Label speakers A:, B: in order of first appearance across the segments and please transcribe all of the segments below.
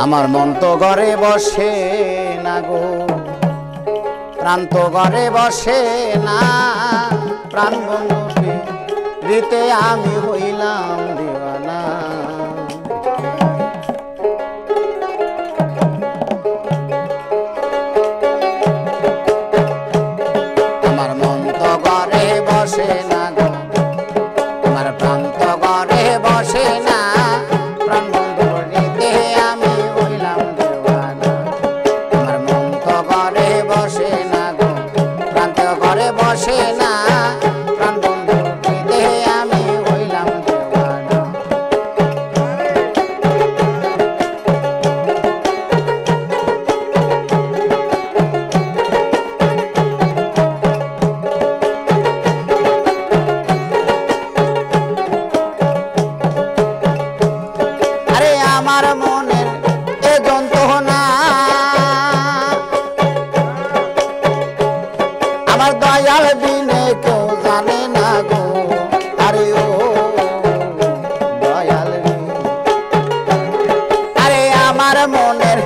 A: আমার মন তো ঘরে বসে না গো, প্রাণ তো ঘরে বসে না, প্রাণ বন্ধুকে দিতে আমি হইলাম দিওয়ানা। আমার মন তো ঘরে বসে না গো, আমার প্রাণ তো ঘরে বসে না, প্রাণ বন্ধুর দিতে আমি হইলাম দিওয়ানা। আমার মন তো ঘরে বসে না গো, প্রাণ তো ঘরে বসে না, প্রাণ বন্ধুর দিতে আমি হইলাম দিওয়ানা। আরে আমার মনের এ যন্ত্রণা, আমার দয়াল বিনে কেউ জানে না গো, আরে ও দয়াল রে। আরে আমার মনের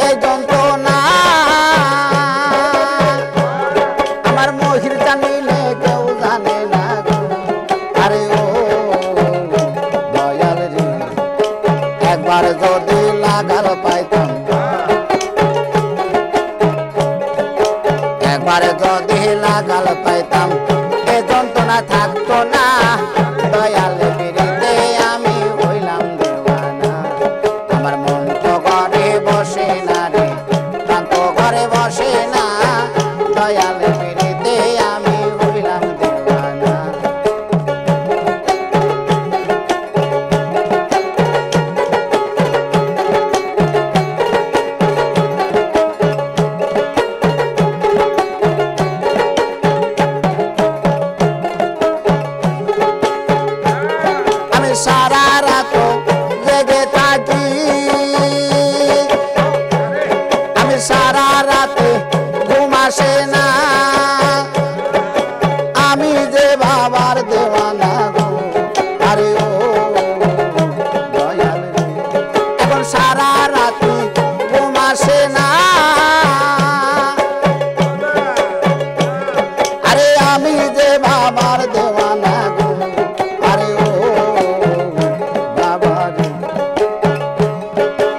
A: এ যন্ত্রণা, আমার মহির জানিলে কেউ জানে না গো, আরে ও দয়াল রে। একবার যদি লাগাল পাইতাম, একবার যদি লাগাল পাইতাম, এ যন্ত্রণা থাকতো না, দয়াল বিরিতে আমি হইলাম দেওয়ানা। আমার মন তো ঘরে বসে না রে, প্রাণ তো ঘরে বসে না, দয়াল বিরিতে আমি হইলাম দেওয়ানা। আমি সারা রাত জেগে থাকি, আমি সারা রাতে ঘুম আসে না, আমি যে বাবার দেওয়ানা গো, আরে ও দয়াল রে। এখন সারা রাতে ঘুম আসে না, আরে আমি যে বাবার দেওয়ানা গো, আরে ও বাবা রে।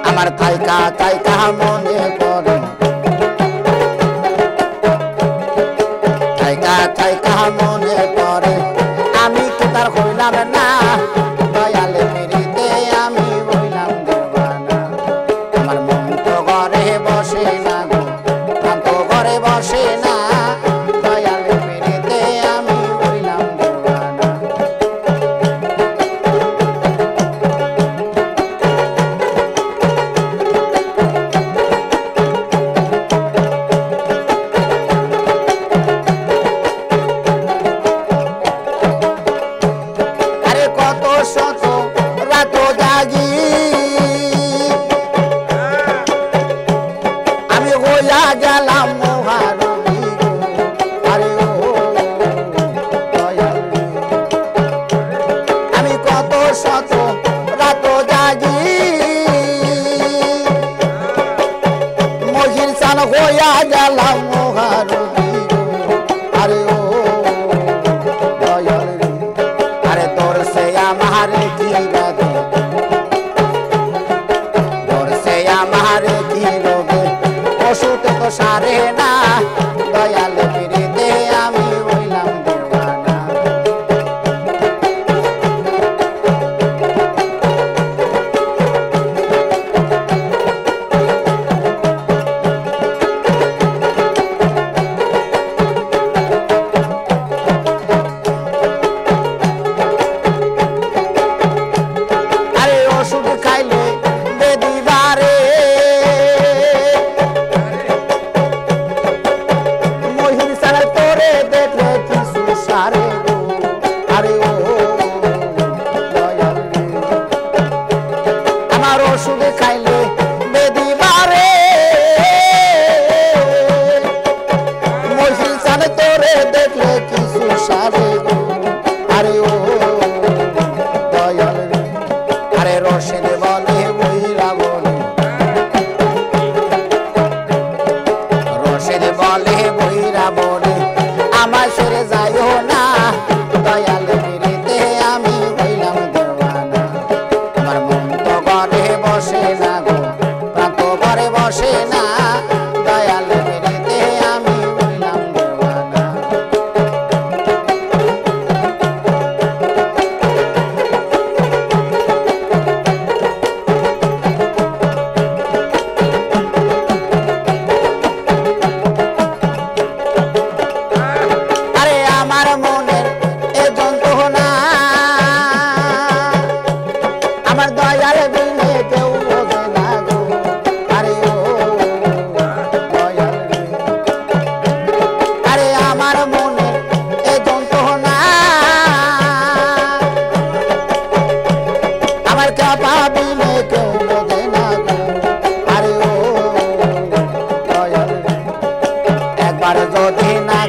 A: আমার তাইকা তাইকা মনে পড়ে, তাইকা তাইকা মনে পড়ে, আমি কি তার হইলাম না, দয়াল বিরিতে আমি হইলাম দেওয়ানা। আমার মন তো ঘরে বসে না গো, প্রাণ তো ঘরে বসে না, দয়াল বিরিতে আমি হইলাম দেওয়ানা। আরে কত শত রাত জাগি, আমি হইয়া গেলাম মহারণী গো, আরে ও দয়াল রে। আমি কত শত রাত জাগি, মহির চান হইয়া গেলাম মহারণী গো, আরে ও দয়াল রে। আরে তোর সে আমার কি বাদে, তোর সে আমার কি রোগে, ওষুধ তো সারে না, দয়াল বিরিতে আমি হইলাম দেওয়ানা। আরে ওষুধ খাইলে বেদিবারে,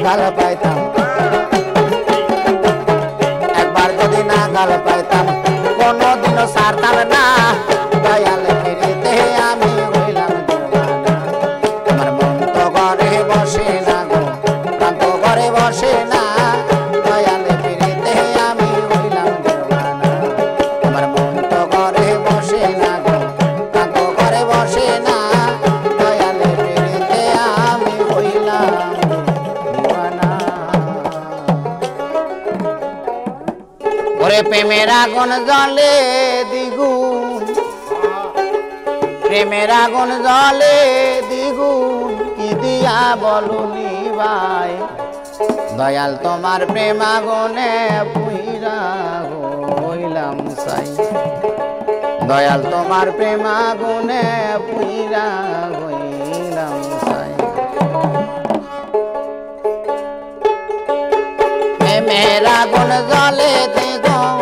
A: নাগাল পাইতাম, একবার যদি নাগাল পাইতাম কোনদিনও ছাড়তাম না, দয়াল ফিরিতে আমি হইলাম দিওয়ানা। আমার মন তো ঘরে বসে না গো, প্রাণ তো ঘরে বসে না, দয়াল ফিরিতে আমি হইলাম দিওয়ানা। আমার মন তো ঘরে বসে না গো, প্রাণ তো ঘরে বসে না, দয়াল ফিরিতে আমি হইলাম দিওয়ানা। ওরে প্রেমের আগুন জ্বলে দ্বিগুণ, প্রেমের আগুন জ্বলে দ্বিগুণ, কি দিয়া বলুনি ভাই, দয়াল তোমার প্রেম আগুনে পুইরা হইলাম সাই, দয়াল তোমার প্রেম আগুনে পুইরা হইলাম সাই। প্রেমের আগুন জ্বলে দ্বিগুণ,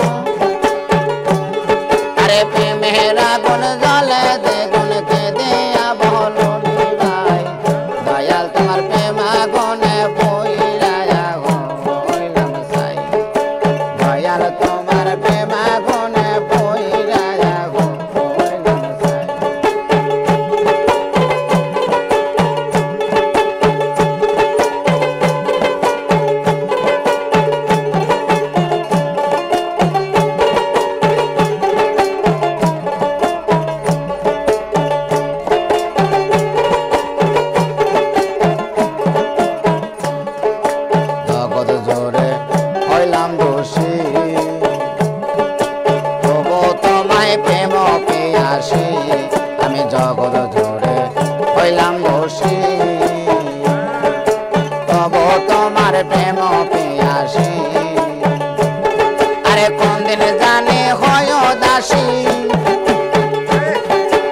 A: আরে প্রেমের আগুন জ্বলে দ্বিগুণ, কে দিয়া বলুনি ভাই, দয়াল তোমার প্রেম আগুনে পুইরা হইলাম সাই, দয়াল তোমার প্রেম আগুনে পুইরা হইলাম সাই। জগৎ জোরে হইলাম দোষী, তবু তোমায় প্রেম পেয়াসী, আমি জগৎ জোরে হইলাম দোষী, তবু তোমার প্রেম পেয়াসী, আরে কোন দিন জানে হয় দাসী,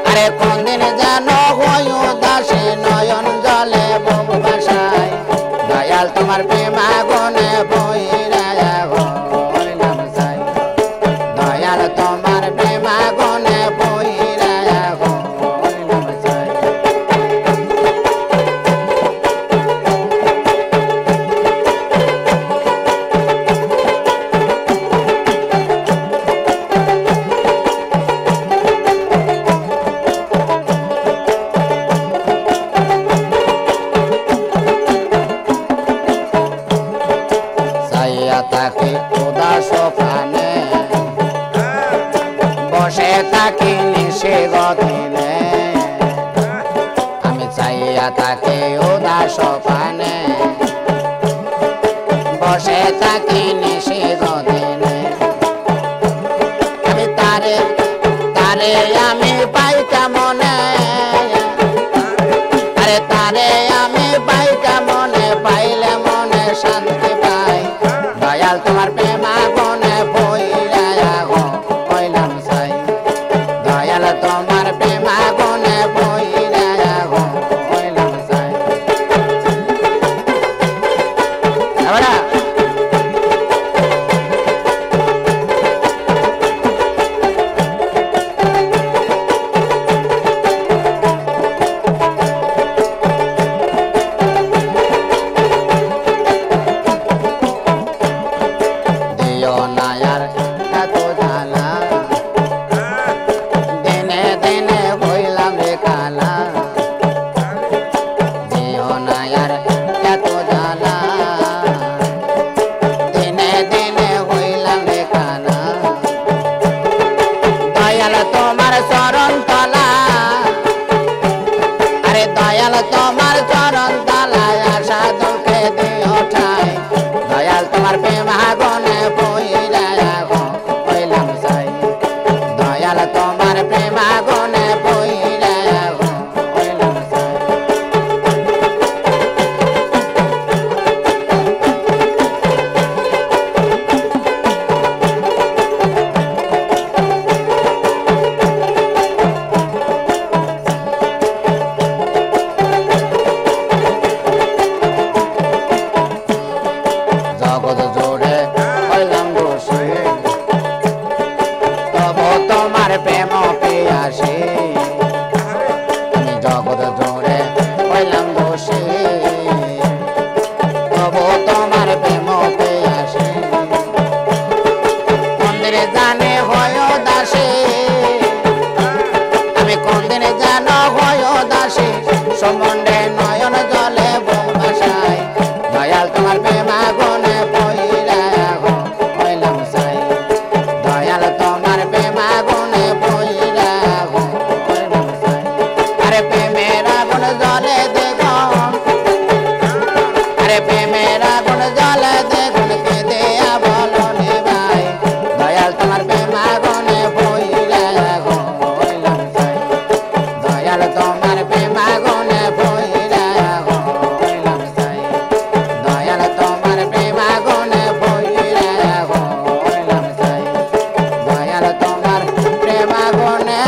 A: আরে কোন দিন জানো হয় দাসী, নয়ন জলে বহু ভাষায়, দয়াল তোমার প্রেম আগুনে পুইরা হইলাম সাই, দয়াল তোমার প্রেম আগুনে পুইরা হইলাম সাই। চাইয়া থাকি উদাস প্রাণে, বসে থাকি নিশে গদিনে, আমি চাইয়া থাকি উদাস প্রাণে, বসে থাকি নিশে গদিনে, আমি তারে তারে আমি পাইতা মনে, আরে তারে আমি পাইতা মনে, পাইলে মনে শান্তি পাই, দয়াল তোমার প্রেম আগুনে পুইরা হইলাম সাই, দয়াল তোমার প্রেম আগুনে পুইরা হইলাম সাই। জলে দেখুন আরে প্রেমের আগুন জলে দেখুন কেঁদে বলো নে ভাই দয়াল তোমার প্রেম আগুনে বইরা হইলাম ছাই দয়াল তোমার প্রেম আগুনে বইরা হইলাম ছাই দয়াল তোমার প্রেম আগুনে বইরা হইলাম ছাই দয়াল তোমার প্রেম আগুনে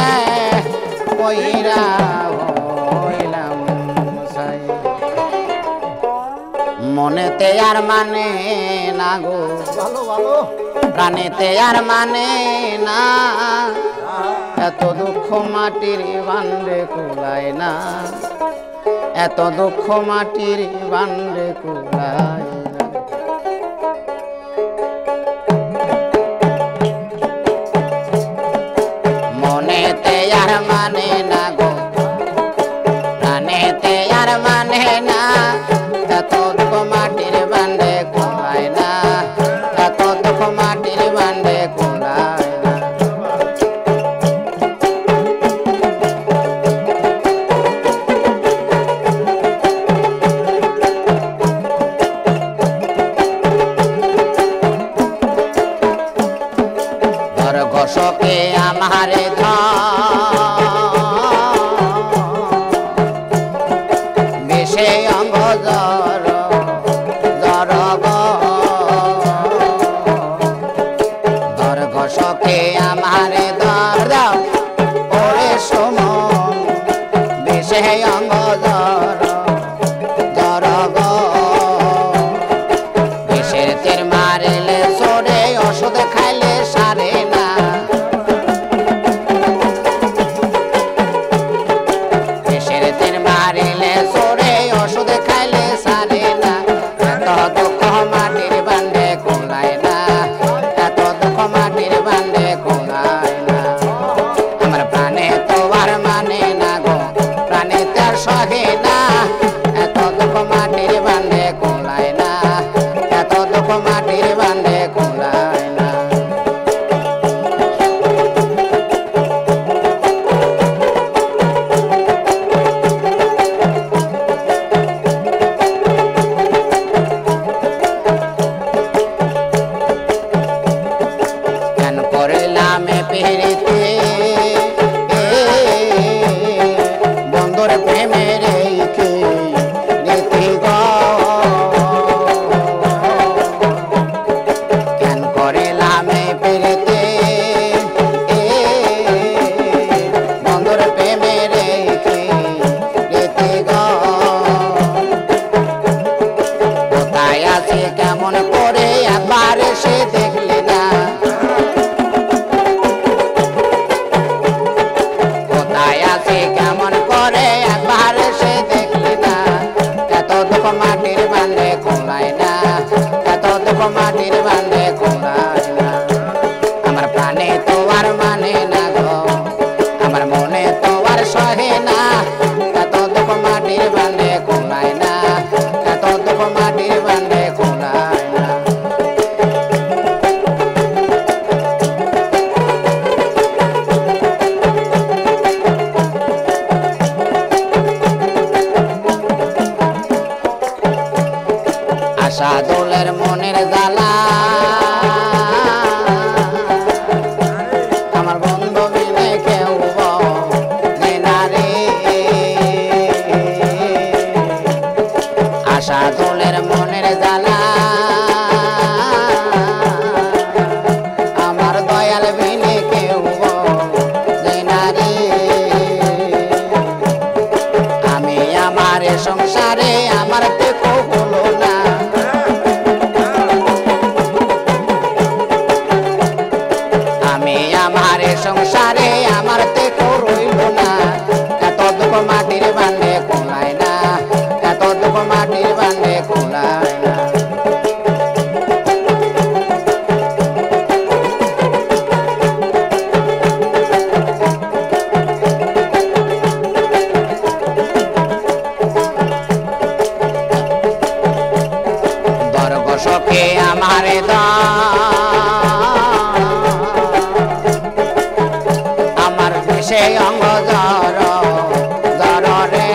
A: বইরা হইলাম ছাই মনেতে আর মানে না গো
B: ভালো ভালো
A: প্রাণেতে আর মানে না এত দুঃখ মাটির বান্ডে কুলায় না এত দুঃখ মাটির বান্ডে কুলায় না মনেতে আর মানে না গো প্রাণেতে আর মানে না এত দুঃখ মাটির বান্ডে কুলায় না এত দুঃখ মাটির বান্ডে কুলায় না ধর ঘোষকে আমারে বেশে অঙ্গ জর জর ধর ঘোষকে আমারে ধর দাও ওরে সুমন বেশে অঙ্গ জর জর বিষের তীর মারিলে সরে ওষুধ খাইলে সারে না বিষের তীর মারিলে সরে ওষুধ খাইলে সারে না এত দুঃখ মাটির বান্ডে কুলায় না এত দুঃখ মাটির বান্ডে কুলায় না আমার প্রাণে তো আর মানে না গো প্রাণে তার সহে না এত দুঃখ মাটির বান্ডে কুলায় না এত দুঃখ মাটির বান্ডে কুলায় না কেন করলাম পেরিতে বন্ধুর প্রেমে রেখে রেখে গো কেন করলাম পেরিতে বন্ধুর প্রেমে রেখে রেখে গো কোথায় আছে কেমন করে একবার সে দেখলে না কোথায় আছে কেমন করে একবার সে দেখলে না এত দুঃখ মাটির বান্ডে কুলায় না এত দুঃখ মাটির বান্ডে কুলায় না আমার প্রাণে তো আর মানে না গো আমার মনে তো আর সহে না এত দুঃখ মাটির বান্ডে কুলায় না এত দুঃখ মাটির বান্ডে কুলায় না আশা দোলের মনের জ্বালা আমার বন্ধু মিলে কেউ বোঝে না রে আশা দোলের মনের জ্বালা আমার দয়াল মিলে কেউ বোঝে না রে আমি আমার সংসারে আমার দেখো হলো না আমি আমার সংসারে আমার দেখো রইল না এত দুঃখ মাটির বান্ডে কুলায় না এত দুঃখ মাটির বান্ডে কুলায় না দরগোশকে আমারে আমার দেশে অঙ্গ জর জর রে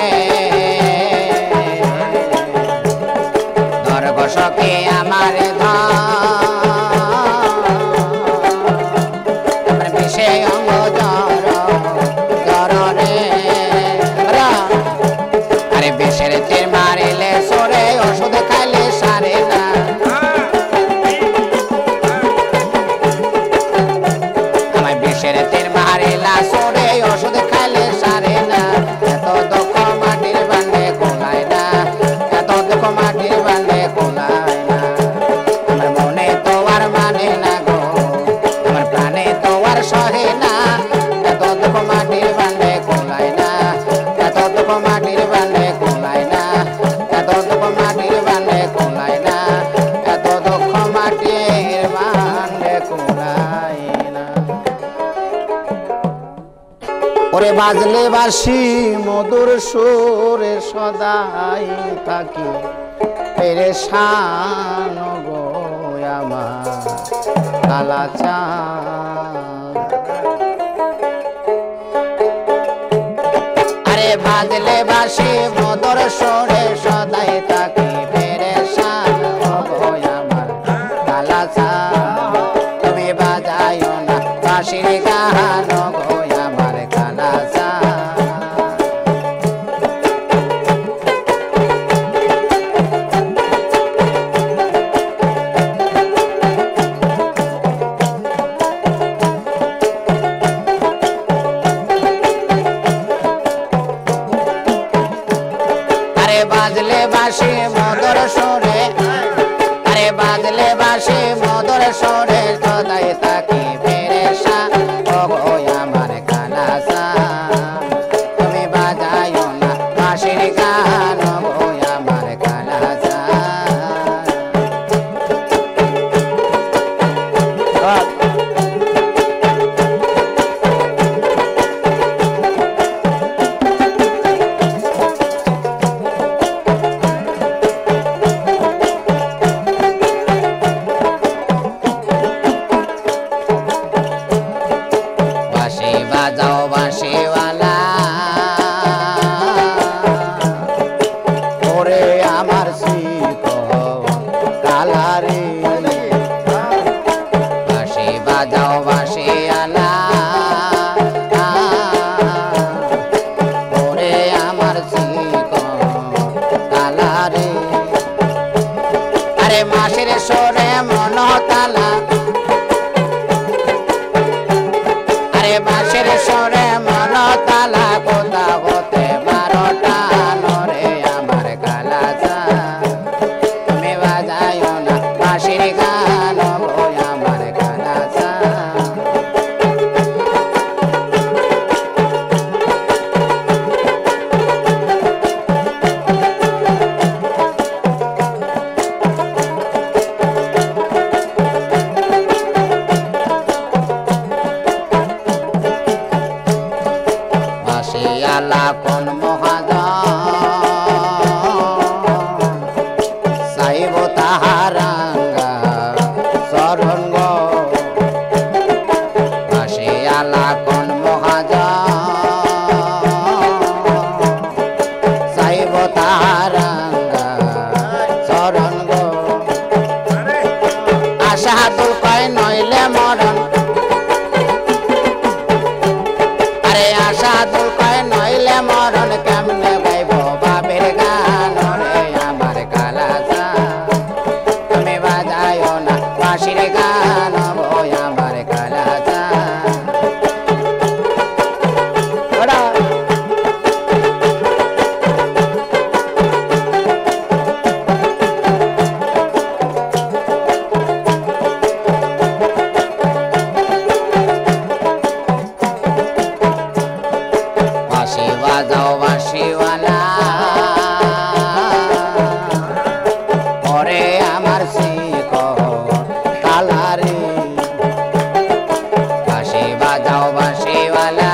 A: বাজলে বাঁশি মধুর সুরে সদাই থাকি পেরেশান গো আমার কালাচাঁদ। আরে বাজলে বাঁশি মধুর সুরে সদাই থাকি পেরেশান গো আমার কালাচাঁদ। তুমি বাজাইও না বাঁশির গান গো আমার কালাচাঁদ। বাজলে বাঁশি মধুর সুরে, আরে বাজলে বাঁশি মধুর সুরে সদাই থাকি পেরেশান গো আমার কালাচাঁদ। তুমি বাজাইও না বাঁশির গান গো আমার কালাচাঁদ। বাজাও বাঁশিওয়ালা ওরে আমার শিকল কালারে, বাঁশি বাজাও বাঁশিওয়ালা ওরে আমার শিকল কালারে। আরে মাসির সরে মন তালা, বাঁশির সরে মন তালা কোথা হতে বারোটা নরে আমার কালাচাঁদ। তুমি বাজাইও না বাঁশির গান গো আমার কালাচাঁদ। বাঁশিওয়ালা কোন মহাজন চাইব তাহারাঙ্গা শরণ গো। বাঁশিওয়ালা কোন মহাজন চাইব তাহারাঙ্গা শরণ গো। আশা দুল কয় নইলে মরণ, আরে আশা দুল কয় নইলে মরণ কেমনে গাইব বাপের গান রে আমার কালাচাঁদ। তুমি বাজাইও না বাঁশির গান গো আমার কালাচাঁদ। বাঁশি বাজাও বাঁশিওয়ালা ওরে আমার শিকল কালারে, বাঁশি বাজাও বাঁশিওয়ালা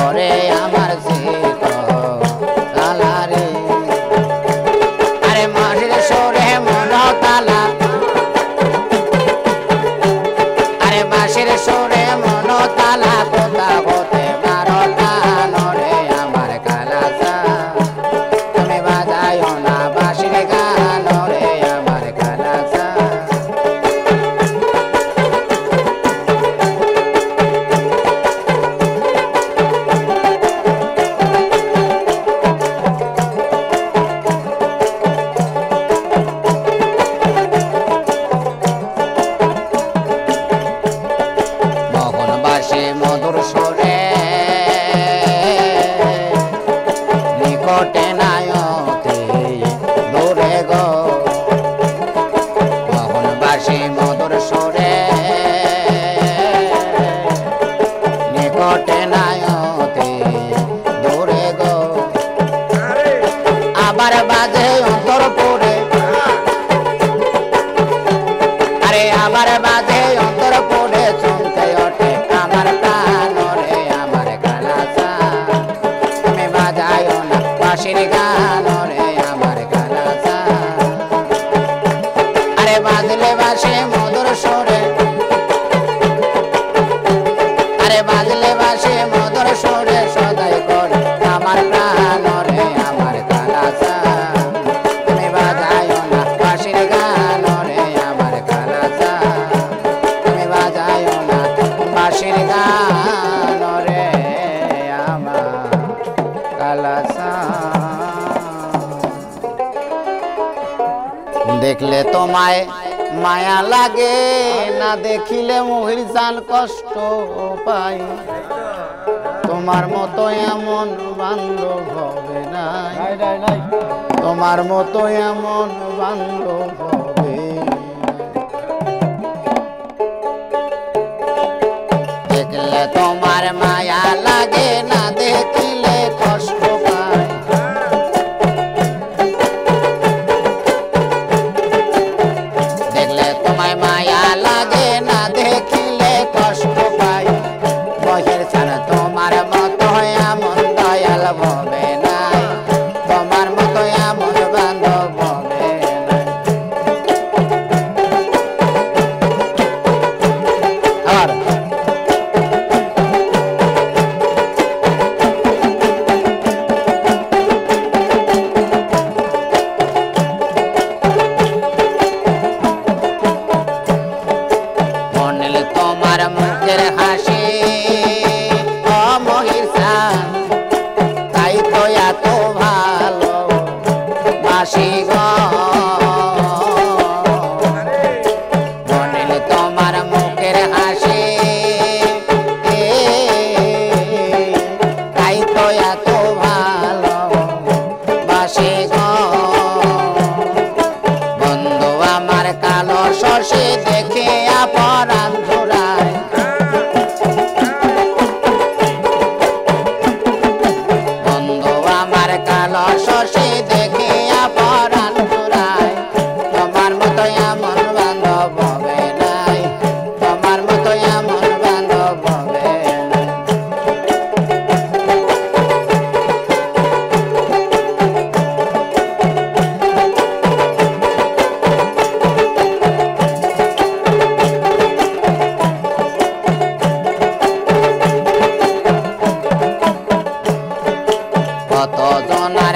A: ওরে আমার শিকল কালারে। আরে মাসির সরে মন তালা, আরে বাঁশির সরে মন তালা কোথা হতে বারোটা নরে আমার কালাচাঁদ। তুমি বাজাইও না বাঁশির গান রে আমার কালাচাঁদ। মোহনবাসী মধুর সুরে নিকটে নায়তে দূরে গো। মোহনবাসী মধুর সুরে নিকটে নায়তে দূরে গো। আবার বাজে অন্তরপুরে, আরে আবার বাজে অন্তরপুরে চলতে ওঠে কাম দেখলে তোমায় মায়া লাগে, না দেখিলে মহির জান কষ্ট পাই। তোমার মতো এমন বান্ধব হবে নাই, তোমার মতো এমন বান্ধব হবে। দেখলে তোমার মায়া লাগে, না দেখিলে কষ্ট পাই। দেখলে তোমায় মায়া লাগে, না দেখিলে কষ্ট পাই। মহির জান তোমার মতো এমন দয়াল হবে নাই, তোমার মতো এমন বান্ধব হবে নাই। আর মনিল তোমার মুখের হাসি ও মহির জান, তাই তো এত ভালো বাসি গো। মনিল তোমার মুখের হাসি, তাই তো এত ভালো বাসি গো। বন্ধু আমার কালো শশী দেখে পরাণ জোড়ায়, বন্ধু আমার কালো শশী দেখে পরাণ জোড়ায়। তোমার মতো এমন বান্ধব হবে নাই, তোমার মতো এমন বান্ধব হবে নাই। কত জনার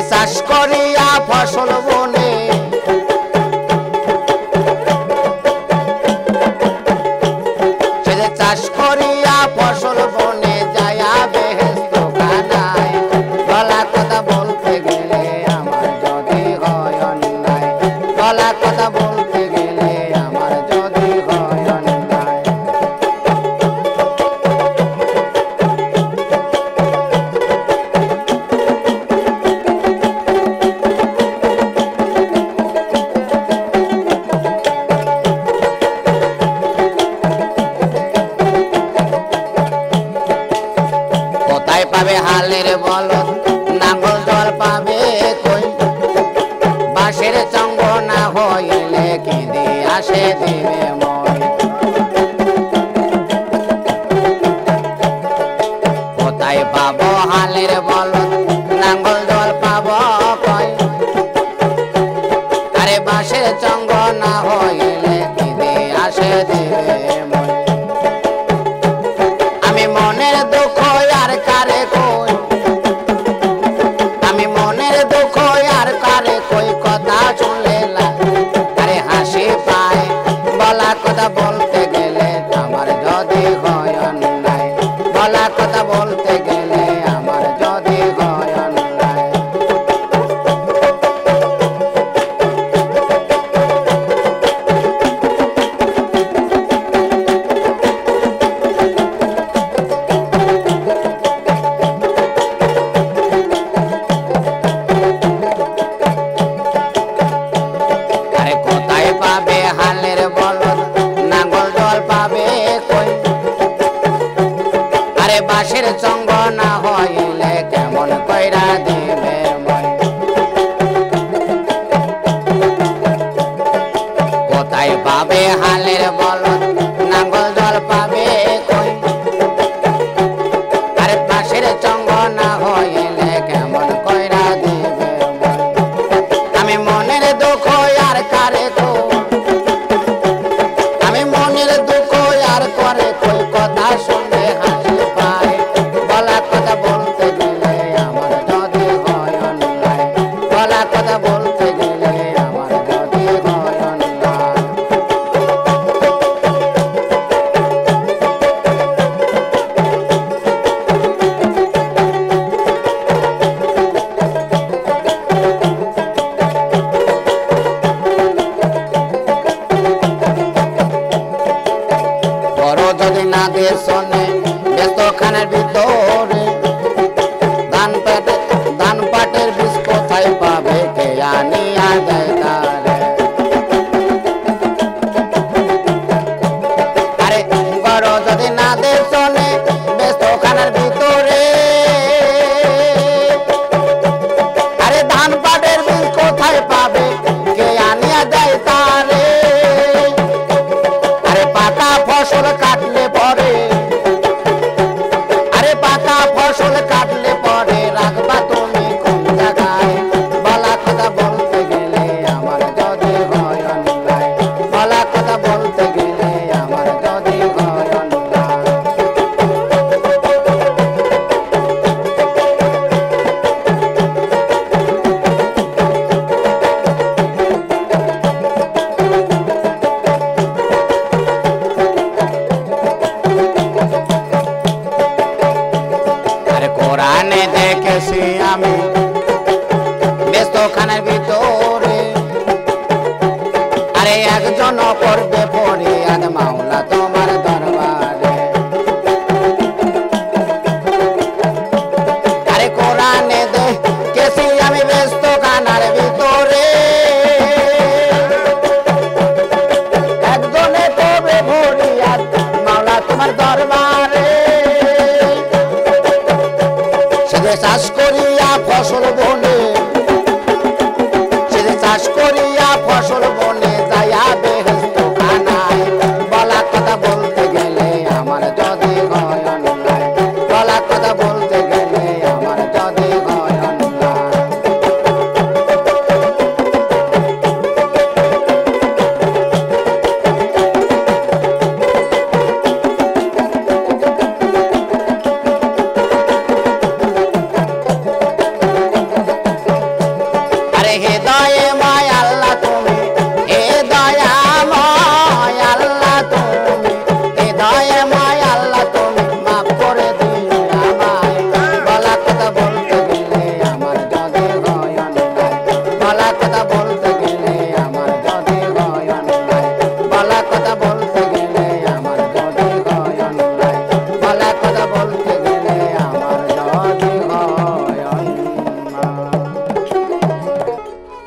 A: চাষ করিয়া ফসল বনে সে যে চাষ করিয়া ফসল বনে যায়া বেহেস্ত খানায় গলা কথা বলতে গেলে আমার যদি হয় অন্যায় গলা কথা বলতে গেলে আমার যদি হয় অন্যায় কোথায় পাবে হালের বলদ নাঙ্গল জল পাবে কই বাঁশের চঙ্গ না হইলে কি দিয়ে আসে দিবে মই কোথায় পাবো হালের বলদ নাঙ্গল জল পাবো কই আরে বাঁশের চঙ্গ না হইলে কি দিয়ে আসে দিবে মই আমি মনের দুঃখ আর কারে কই আমি মনের দুঃখ আর কারে কই কথা শুনলে আরে হাসি পায় বলা কথা বলতে গেলে আমার যদি হয় অন্যায় বলা কথা বলতে গেলে আমার যদি হয় অন্যায় আরে কোথায় পাবে হালের বলদ নাঙ্গল জল পাবে কই আরে বাঁশের চঙ্গ না হইলে কেমন কইরা দিবে মই কোথায় পাবে হালের বলদ নাঙ্গল জল পাবে কই আরে বাঁশের চঙ্গ না হইলে কেমন কইরা দিবে মই আমি মনের দুঃখ আর কারে কই আমি মনের দুঃখ আর করে কই কথা শুনলে হাসি পায় বলা কথা বলতে গেলে আমার যদি হয় অন্যায় বলা কথা বলতে গেলে আমার যদি হয় অন্যায় বড় যদি না দিয়ে শোনে ব্যস্ত খানের ভিতরে ধান পাটের বীজ কোথায় পাবে কে আনিয়া দেয় তারে আরে বড় যদি না দিয়ে শোনে ব্যস্ত খানের ভিতরে আরে ধান পাটের বীজ কোথায় পাবে কে আনিয়া দেয় তারে আরে পাতা ফসল কাটলে পরে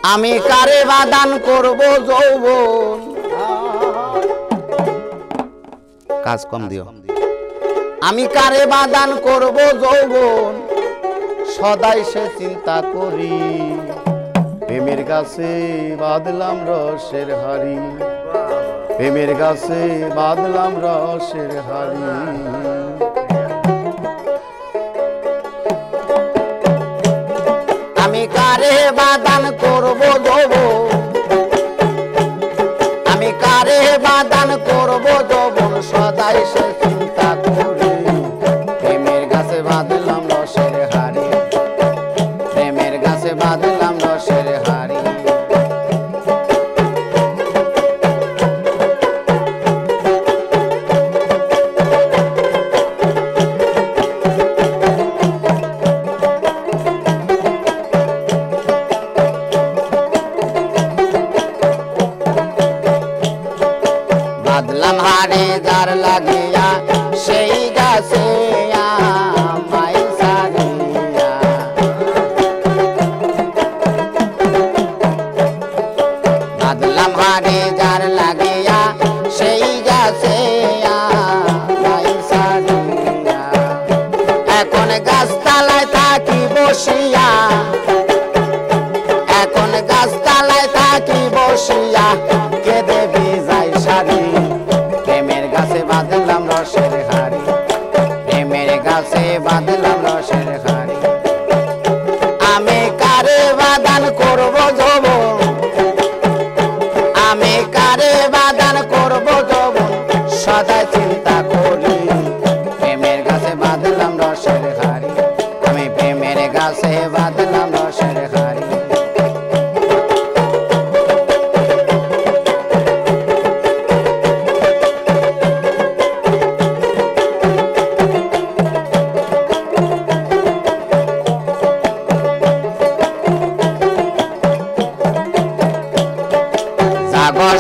A: আমি কারে বাদান করব যৌবন কাজ কম দিও আমি কারে বাদান করব যৌবন সদাই সে চিন্তা করি প্রেমের গাছে বাঁধলাম রসের হাড়ি প্রেমের গাছে বাঁধলাম রসের হাড়ি আমি কারে বাদান করব যৌবন আমি কারে বাদান করব যৌবন সদাই সে চিন্তা করি প্রেমের গাছে বাঁধলাম রসের হাড়ি প্রেমের গাছে বাঁধলাম রসের হাড়ি বাঁধলাম হাড়ে যার লাগিয়া সেই গাছে আমায় সারিয়া বাঁধলাম হাড়ে যার লাগিয়া সেই গাছে আমায় সারিয়া এখন গাছতলায় থাকি বসিয়া এখন গাছতলায় থাকি বসিয়া কেঁদে ভিজাই শাড়ি প্রেমের গাছে বাঁধলাম রসের হাড়ি প্রেমের গাছে বাঁধলাম রসের হাড়ি আমি কারে বাদান করব যৌবন আমি কারে বাদান করব যৌবন সদাই চিন্তা করি প্রেমের গাছে বাঁধলাম রসের হাড়ি আমি প্রেমের গাছে বাঁধলাম রসের হাড়ি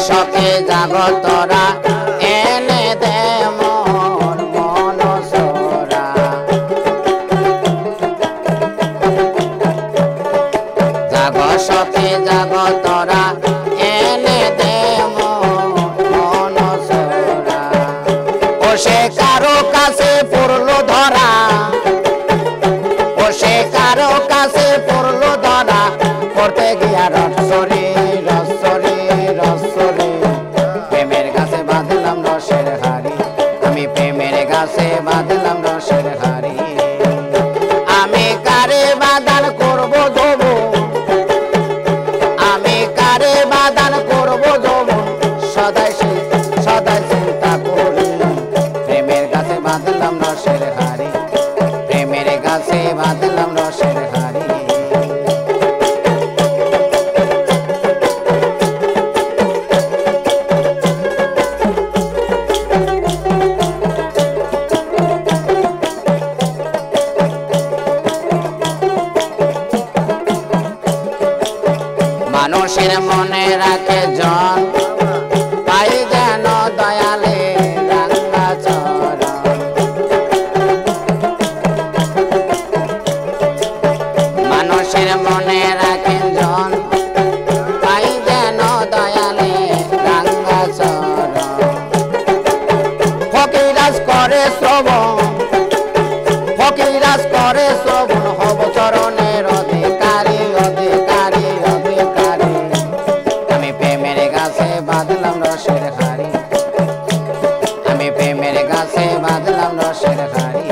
A: সখে জাগতরা এনে দে মোর মন সরা জাগ সখে জাগতরা এনে দে মোর মন সরা ও সে কারো কাছে পড়লো ধরা ও সে কারো কাছে পড়লো ধরা করতে গিয়া রসরে রসরে রসরে প্রেমের গাছে বাঁধলাম রসের হাড়ি আমি প্রেমের গাছে বাঁধলাম রসের হাড়ি আমি কারে বাদান করব যৌবন আমি কারে বাদান করব যৌবন সদাই চিন্তা করি প্রেমের গাছে বাঁধলাম রসের হাড়ি প্রেমের গাছে বাঁধলাম রসের হাড়ি মানুষের মনে রাখে জন পাই যেন দয়ালে রাঙ্গা চরণ মানুষের মনে রাখে জন পাই যেন দয়ালে রাঙ্গা চরণ ফকিরাজ করে শ্রবণ ফকিরাজ করে শ্রবণ হব চরণের অধিকারী অধিকারী অধিকারী আমি প্রেমের গাছে বাঁধলাম রসের হাড়ি আমি প্রেমের গাছে বাঁধলাম রসের হাড়ি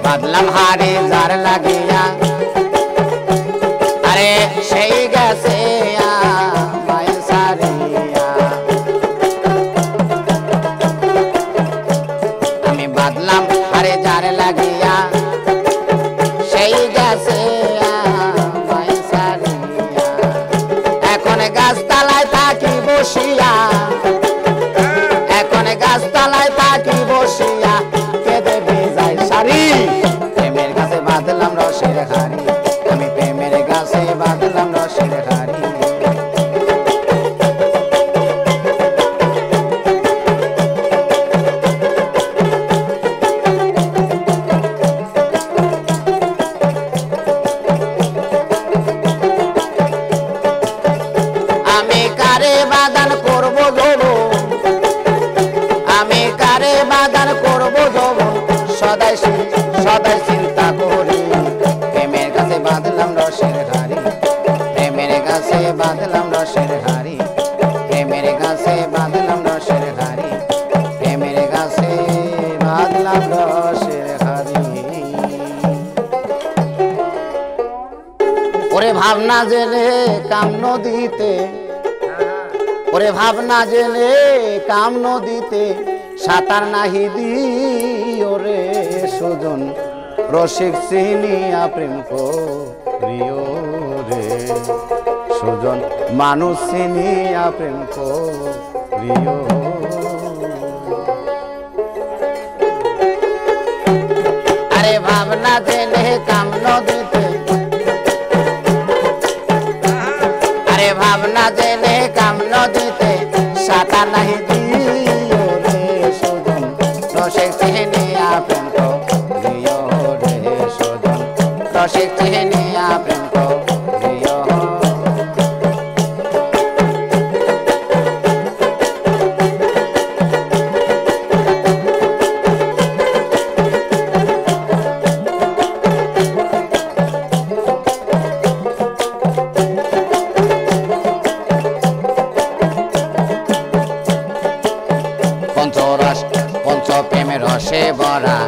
A: বাঁধলাম হাড়ে যার লাগিয়া আরে সেই গাছে আমায় সারিয়া আমি বাঁধলাম হাড়ে যার লাগিয়া সেই গাছে আমায় সারিয়া এখন গাছতলায় থাকি বসিয়া এখন গাছতলায় থাকি বসিয়া কেঁদে ভিজাই শাড়ি প্রেমের গাছে বাঁধলাম রসের হাড়ি আমি প্রেমের গাছে বাঁধলাম সদাই চিন্তা করি প্রেমের কাছে বাঁধলাম রসের হাড়ি প্রেমের কাছে বাঁধলাম রসের হাড়ি প্রেমের কাছে বাঁধলাম রসের হাড়ি প্রেমের কাছে বাঁধলাম রসের হাড়ি ওরে ভাবনা জেলে কাম নদীতে ওরে ভাবনা জেলে কাম নদীতে সাঁতার নাহি দিও রে সুজন রসিক চিনিয়া প্রেম করিও রে সুজন মানুষ চিনিয়া প্রেম করিও আরে ভাবনা জেলে কাম নদীতে আরে ভাবনা জেলে কাম নদীতে সাঁতার নাহি দিও রে সুজন রসিক চিনিয়া প্রেম করিও রে সুজন রসিক চিনিয়া প্রেম করিও প্রেমের রসে ভরা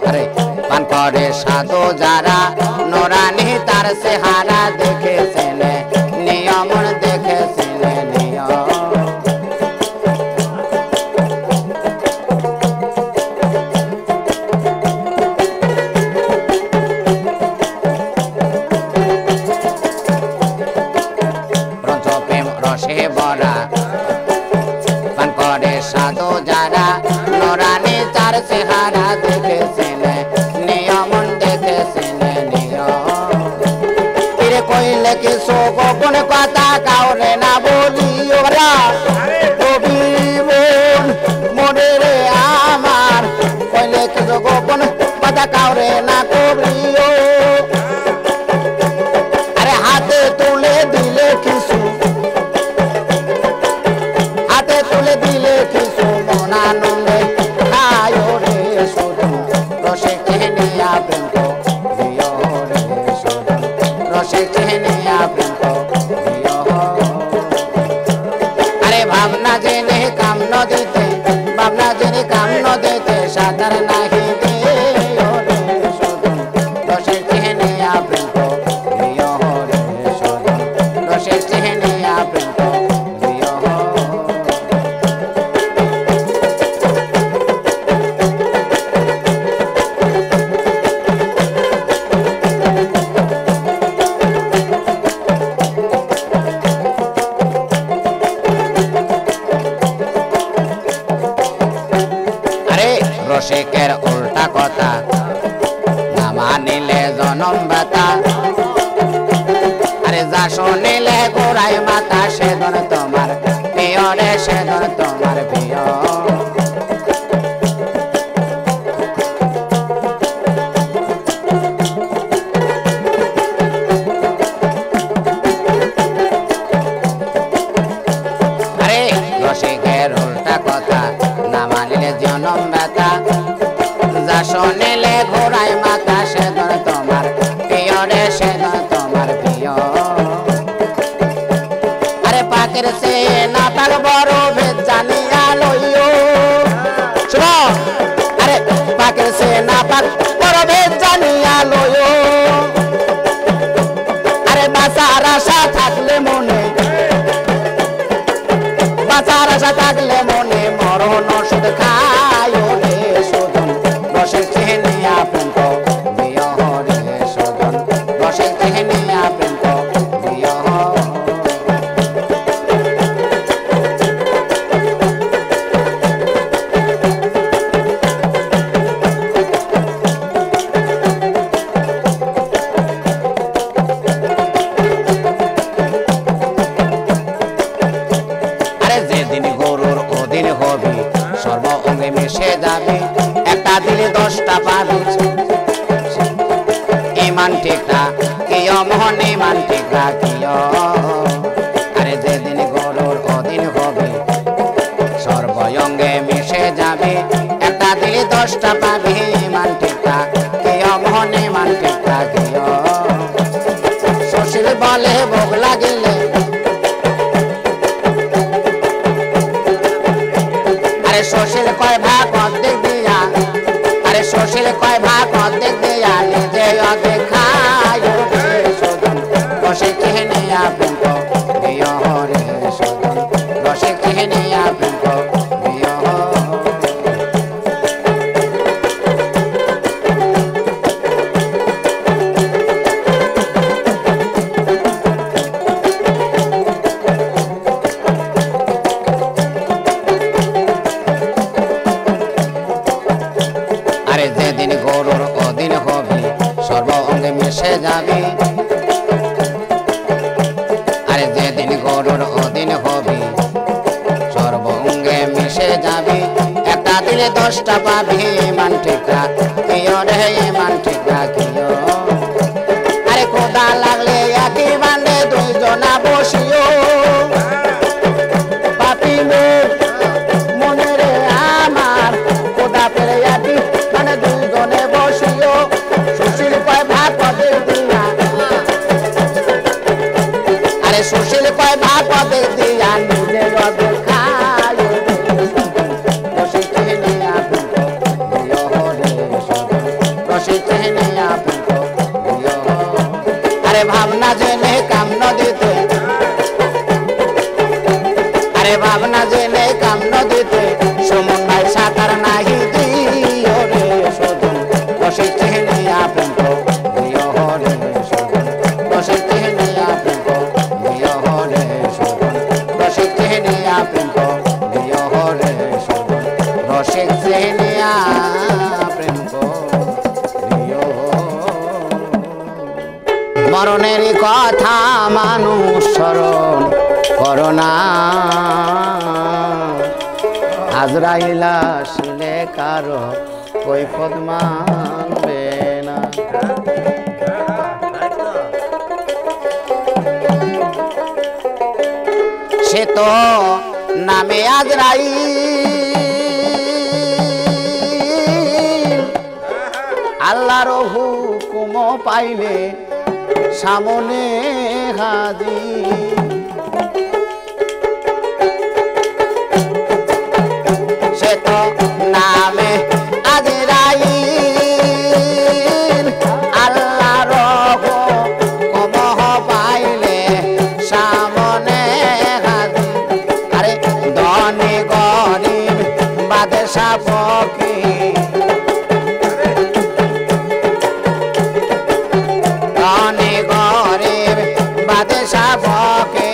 A: আরে পান করে সাধু যারা নোরানি তার চেহারা দেখেছেন নিয়ম দেখেছেন নিয়ম প্রেম রসে ভরা পান করে সাধু যারা নোরানি তার চেহারা দেখেছেন নিয়ম দেখেছেন নিয়ম ফিরে কইলে কিছু গোপন কথা কাউরে না বলি ওরা কবি মন মনে রে আমার কইলে কিছু গোপন কথা কাউরে না কবিও আরে হাতে তুলে দিলে কিছু হাতে তুলে দিলে কিছু মনানন্দে খায় রে সুজন রসিক চিনিয়া প্রেম করিও রে সুজন রসিক চিনিয়া প্রেম করিও আরে ভাবনা জেনে কাম নদীতে ভাবনা জেনে কাম নদীতে সাঁতার নাহি দিও রে সুজন রসিক চিনিয়া প্রেম করিও রে সুজন রসিক চিনিয়া প্রেম করিও রসিকের উল্টা কথা না মানিলে জনম ব্যথা আরে যা শুনিলে গোড়াই মাথা সেদন তোমার প্রিয় রে সেদন তোমার প্রিয় আরে রসিকের উল্টা কথা না মানিলে জনম ব্যথা যা শুনিলে ঘোড়াই মাথা সেদন তোমার প্রিয় রে সেদন তোমার প্রিয় আরে পাকের সে না পাক বড় ভেদ জানিয়া লইও শুনো আরে পাকের সে না পাক বড় ভেদ জানিয়া লইও আরে বাঁচার আশা থাকলে মনে বাঁচার আশা থাকলে মনে মরণ ওষুধ খায় রে সুজন রসিক চিনিয়া প্রেম করিও রে সুজন রসিক চিনিয়া প্রেম করিও আরে যেদিন গরুর ওদিন হবি সর্ব অঙ্গে মিশে যাবে একটা দিলে 10টা পাবি ইমান টিকা কিয় মোহন ইমান টিকা কিয় আরে যেদিন গরুর ওদিন হবে সর্ব অঙ্গে মিশে যাবে একটা দিলে 10টা পাবি ইমান টিকা বলে ভোগ লাগিলে আরে সুশীল কয় ভাগ অর্ধেক দিয়া আরে সুশীল কয় ভাগ অর্ধেক দিয়া নিজে অর্ধেক খায় সুজন রসিক চিহ্নিয়া প্রেম দিও রে সুজন রসিক চিহ্নিয়া প্রেম দিও আরে যেদিন গরুর অধীন হবি সর্ব অঙ্গে মিশে যাবি আরে যেদিন গরুর অধীন হবি সর্ব অঙ্গে মিশে যাবি একটা দিলে 10টা পাবি মান ঠিক রাখিও রে মান ঠিক রাখিও আরে খোদা লাগলে একই বান্ডে দুইজনা বসিও পাপি মনে রে আমার খোদা পেরে একই মানে দুইজনে বসিও সুশীল কয় ভাগ পদে দিয়া আরে সুশীল কয় ভাগ পদে দিয়া নিজে রবে খায় রসিক চিহ্নিয়া প্রেম দিও রে সুজন রসিক চিহ্নিয়া প্রেম দিও আরে ভাবনা জেনে কাম নদীতে আরে ভাবনা জেনে কাম নদীতে সমন্বয় সাঁতার নাহি দিও রে সুজন রসিক চিহ্নিয়া প্রেম দিও রে সুজন রসিক চিহ্নিয়া প্রেম দিও রে সুজন রসিক চিহ্নিয়া প্রেম দিও রে সুজন রসিক চিহ্নিয়া প্রেম দিও মরণেরই কথা মানুষ স্মরণ করোনা আজরাইল আসলে কারো কৈফত মানবে না সে তো নামে আজরাইল আল্লাহর হুকুম পাইলে সামনে হাজির সে তো নামে আজরাইল আল্লাহর হুকুম পাইলে সামনে হাজির আরে ধনী গরিব বাদশা ফকির ধনী গরিব বাদশা ফকির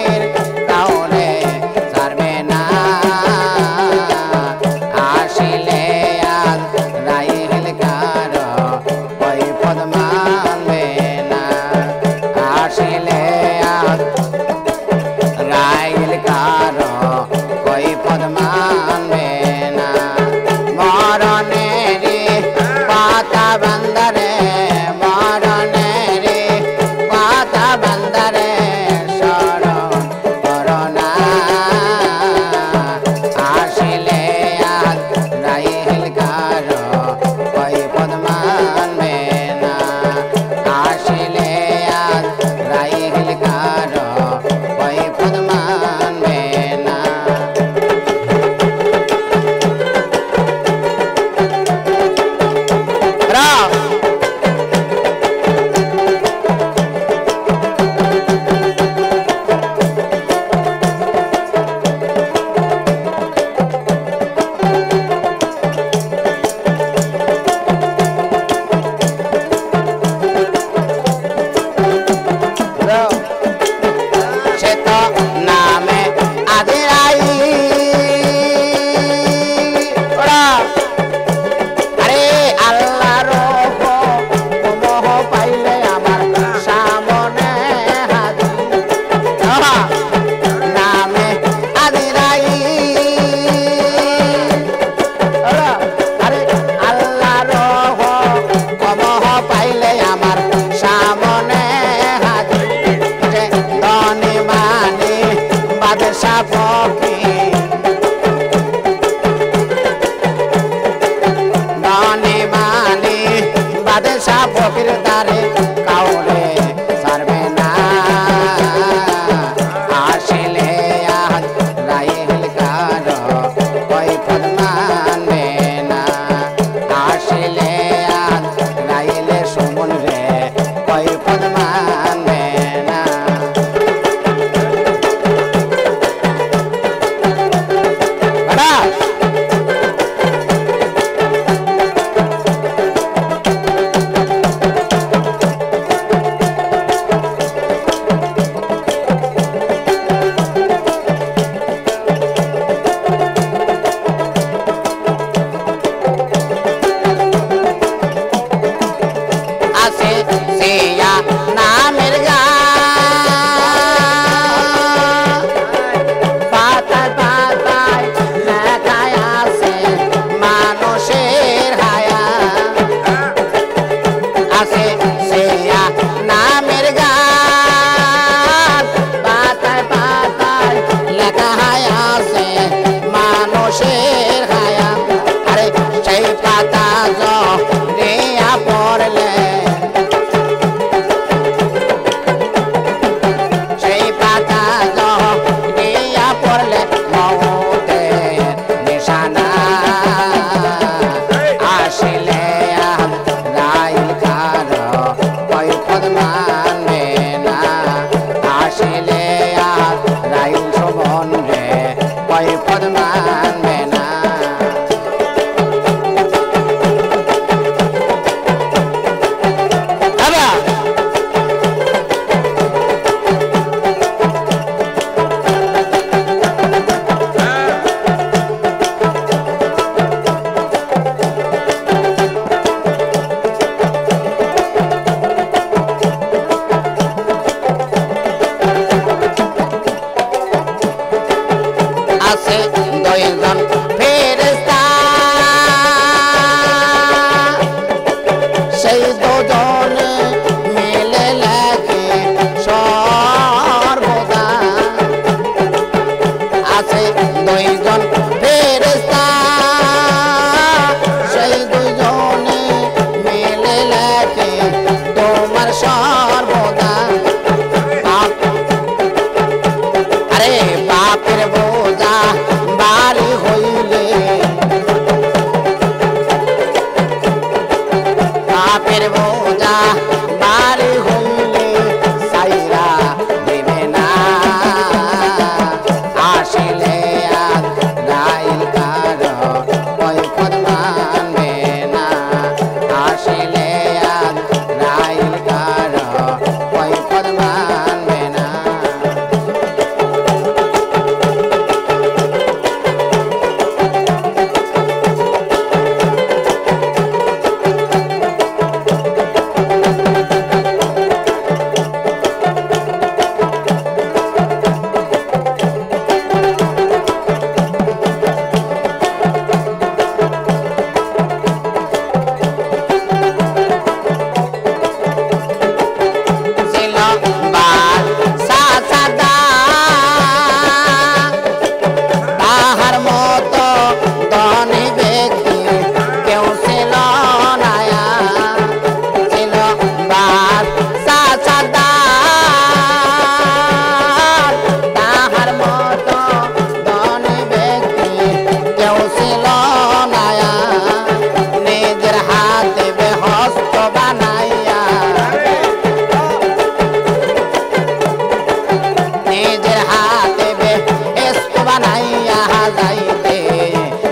A: হাতে বেহেশত বানাইয়া যাইতে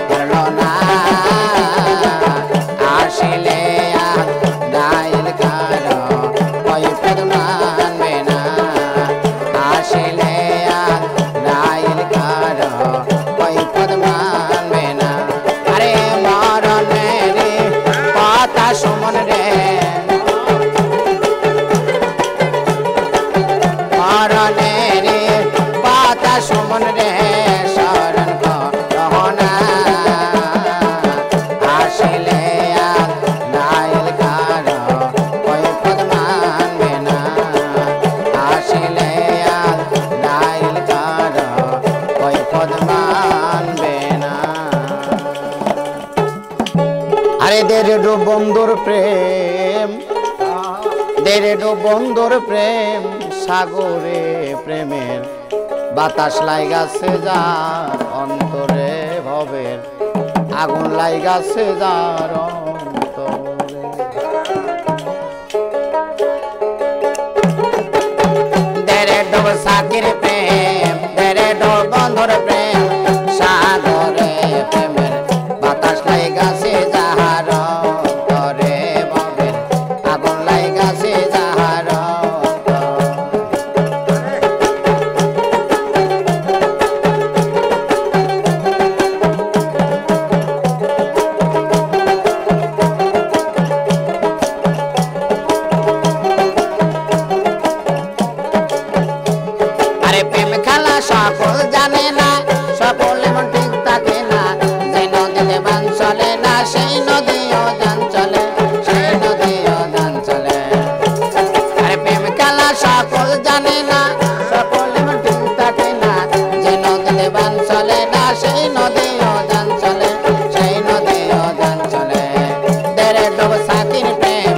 A: পারলো না আসিলে আজরাইল কারো কৈফিয়ত মানবে না আসিলে আজরাইল কারো কৈফিয়ত মানবে না আরে মরণের কথা সুমন রে মরণের কথা সুমন রে শরণ করো না আসিলে আজরাইল কারো কৈফিয়ত মানবে না আসিলে আজরাইল কারো কৈফিয়ত মানবে না আরে দেড় বন্ধুর প্রেম দেড় বন্ধুর প্রেম সাগরে প্রেমের বাতাস লাইগাছে যার অন্তরে ভবের আগুন লাইগাছে যার অন্তরে দেড় ডোব সাকির প্রেম দেড় ডোব বন্ধুর প্রেম সাগরে প্রেমের বাতাস লাইগাছে যার অন্তরে ভবের আগুন লাইগাছে যার আরে প্রেম খেলা সকল জানে না সকল এমন ঠিক থাকে না যে নদীতে বান চলে না সেই নদীও যান চলে সেই নদীও যান চলে আরে প্রেম খেলা সকল জানে না সকল এমন ঠিক থাকে না যে নদীতে বান চলে না সেই নদীও যান চলে সেই নদীও যান চলে দেড় ডোব সাকির প্রেম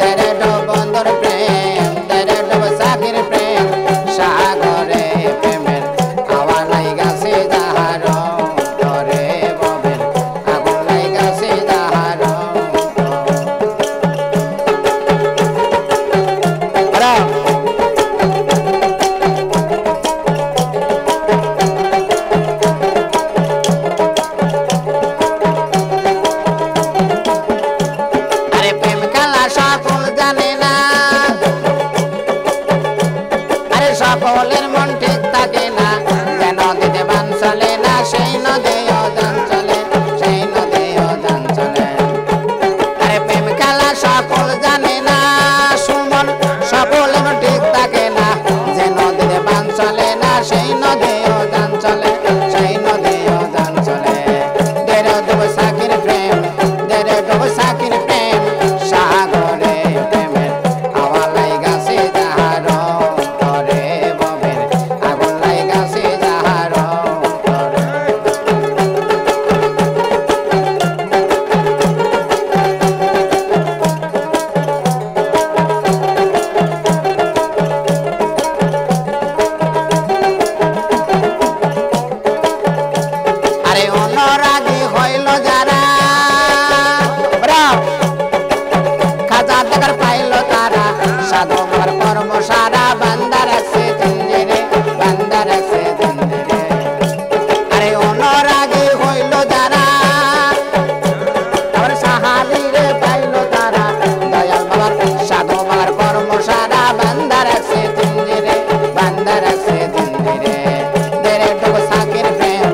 A: দেড় ডোব বন্ধুর প্রেম দেড় ডোব সাকির প্রেম সাগরে প্রেমের হাওয়া লাইগাছে যাহার অন্তরে ভবের আগুন লাইগাছে যাহার আরে প্রেম খেলা সকল জানে না আরে সকলের মন ঠিক থাকে না যে নদীতে বান চলে না সেই নদীও যান চলে সেই নদীও যান চলে আরে প্রেম খেলা সকল জানে না সুমন সকলের মন ঠিক থাকে না যে নদীতে বান চলে না সেই নদীও যান চলে সেই নদীও যান চলে দেড় ডোব সাকির প্রেম দেড় ডোব সাকির প্রেম সাগরে প্রেমের হাওয়া লাইগাছে যাহার অন্তরে ভবের আগুন লাইগাছে যাহার অন্তরে আরে অনুরাগী হইল যারা খাজা দেখার পাইল তারা সাধু আমার কর্ম সারা বান্দা রাখছে জঞ্জিরে বান্দা রাখছে জঞ্জিরে আরে অনুরাগী হইল যারা আবার সাহাবীরে পাইল তারা দয়াল বাবার সাধু বাবার কর্ম সারা বান্দা রাখছে জঞ্জিরে বান্দা রাখছে জঞ্জিরে দেড় ডোব সাকির প্রেম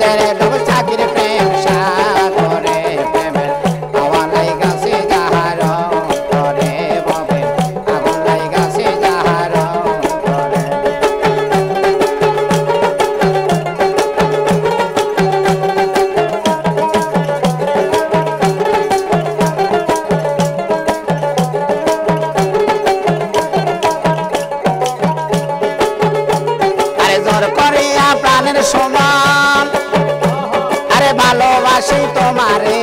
A: দেড় ডোব সাকির প্রেম সাগরে প্রেমের হাওয়া লাইগাছে যাহার অন্তরে ভবের আগুন লাইগাছে যাহার অন্তরে আরে জোর করিয়া প্রাণের সমান আরে ভালোবাসি তোমারে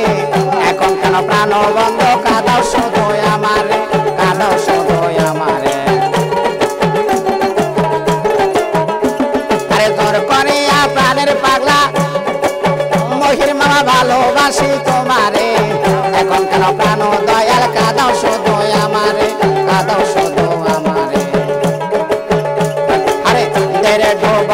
A: এখন কেন প্রাণ বন্ধ কাঁদাও শুধু আমারে কাঁদাও শুধু আমারে আরে জোর করিয়া প্রাণের পাগলা মহির মামা ভালোবাসি তোমারে এখন কেন প্রাণ দয়াল কাঁদাও শুধু আমারে কাঁদাও শুধু আমারে আরে দেড় ডোব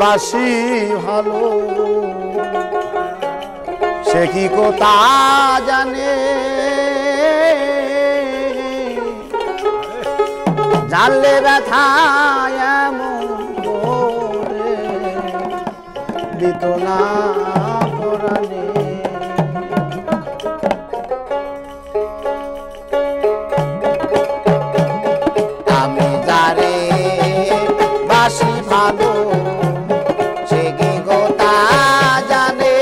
A: বাসি ভালো সে কি কথা জানে জানলে ব্যথা এমন করে দিত না পরাণে আমি যারে বাসি ভালো সে কি কথা জানে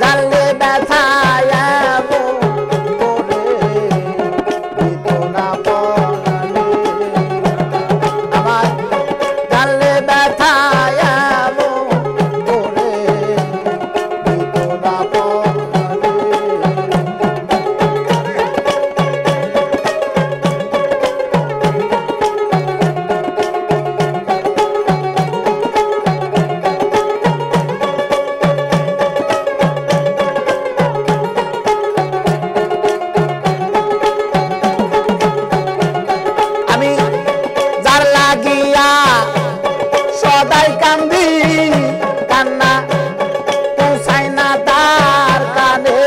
A: জানলে ব্যথা এমন করে দিত না পরাণে আমার জানলে ব্যথা এমন করে দিত না পরাণে সদাই কান্দি কান্না পৌঁছাই না তার কানে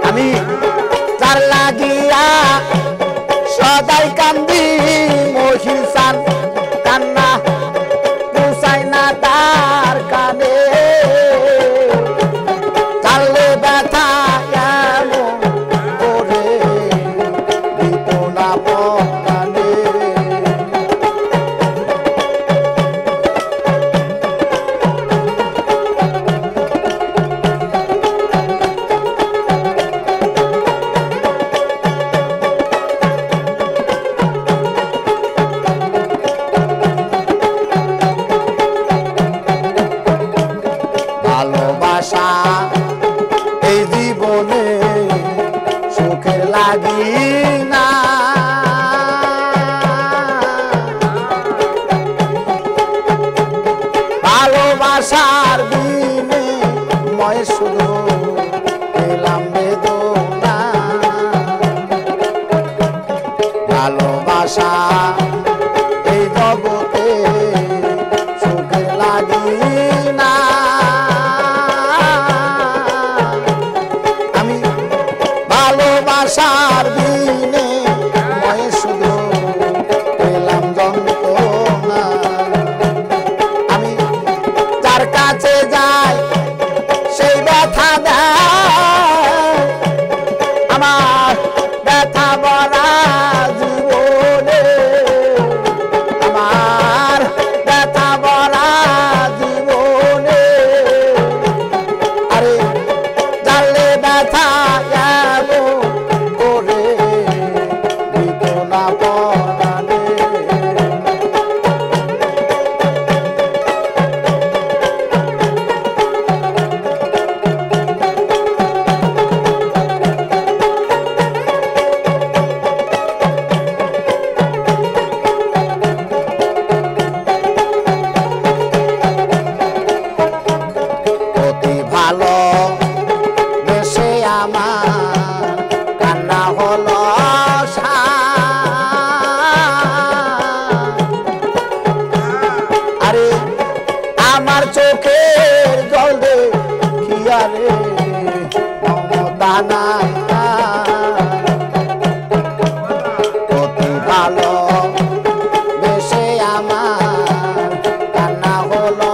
A: আমি তার লাগিয়া সদাই কান্দি মহিষান কান্না পৌঁছাই না তার কানে চাললে ব্যথা এমন করে দিত না পরাণে ভালোবাসা এই জীবনে সুখের লাগি না ভালোবাসার বিনিময়ে শুধু পেলাম বেদনা ভালোবাসা এই জগতে সুখের লাগি না আমি ভালোবাসার বিনিময়ে শুধু পেলাম যন্ত্রণা আমি যার কাছে যাই সেই ব্যথা দেয় আমার ব্যথা ভরা জীবনে আমার ব্যথা ভরা জীবনে আরে জানলে ব্যথা এমন করে দিত না পরাণে অতি ভালো দেশে আমার কান্না হলো আরে আমার চোখের জল দেখিয়া রে মমতা না অতি ভালো দেশে আমার কান্না হলো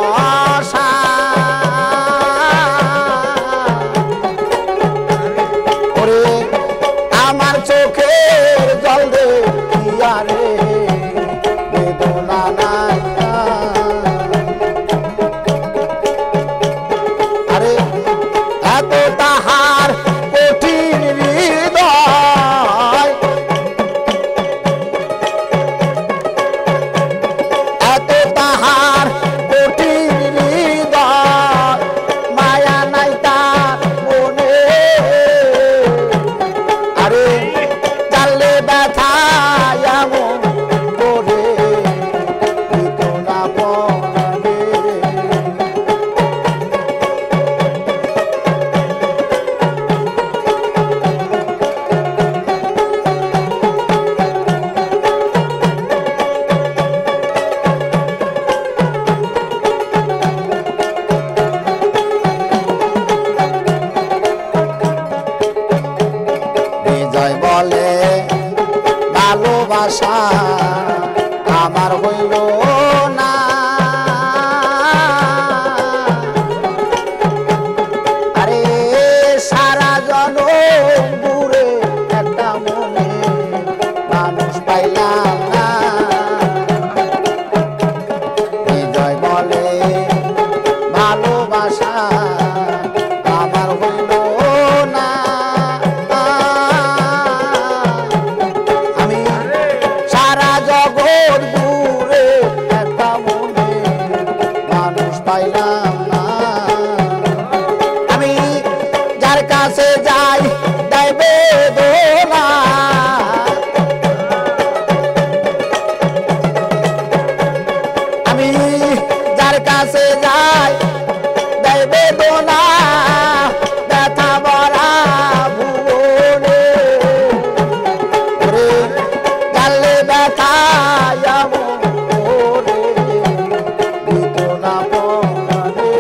A: আমার চোখের জল দেখিয়া রে বেদনা নাই আরে এত তাহার কঠিন ভালোবাসা আমার হইল না। আমি সারা জগৎ ঘুরে একটা মনে মানুষ পাইলাম না। আমি যার কাছে যাই দেয় বেদনা, আমি যার কাছে যাই দেয় বেদনা, ব্যথা ভরা ভুবনে জানলে ব্যথা দিত না পরাণে।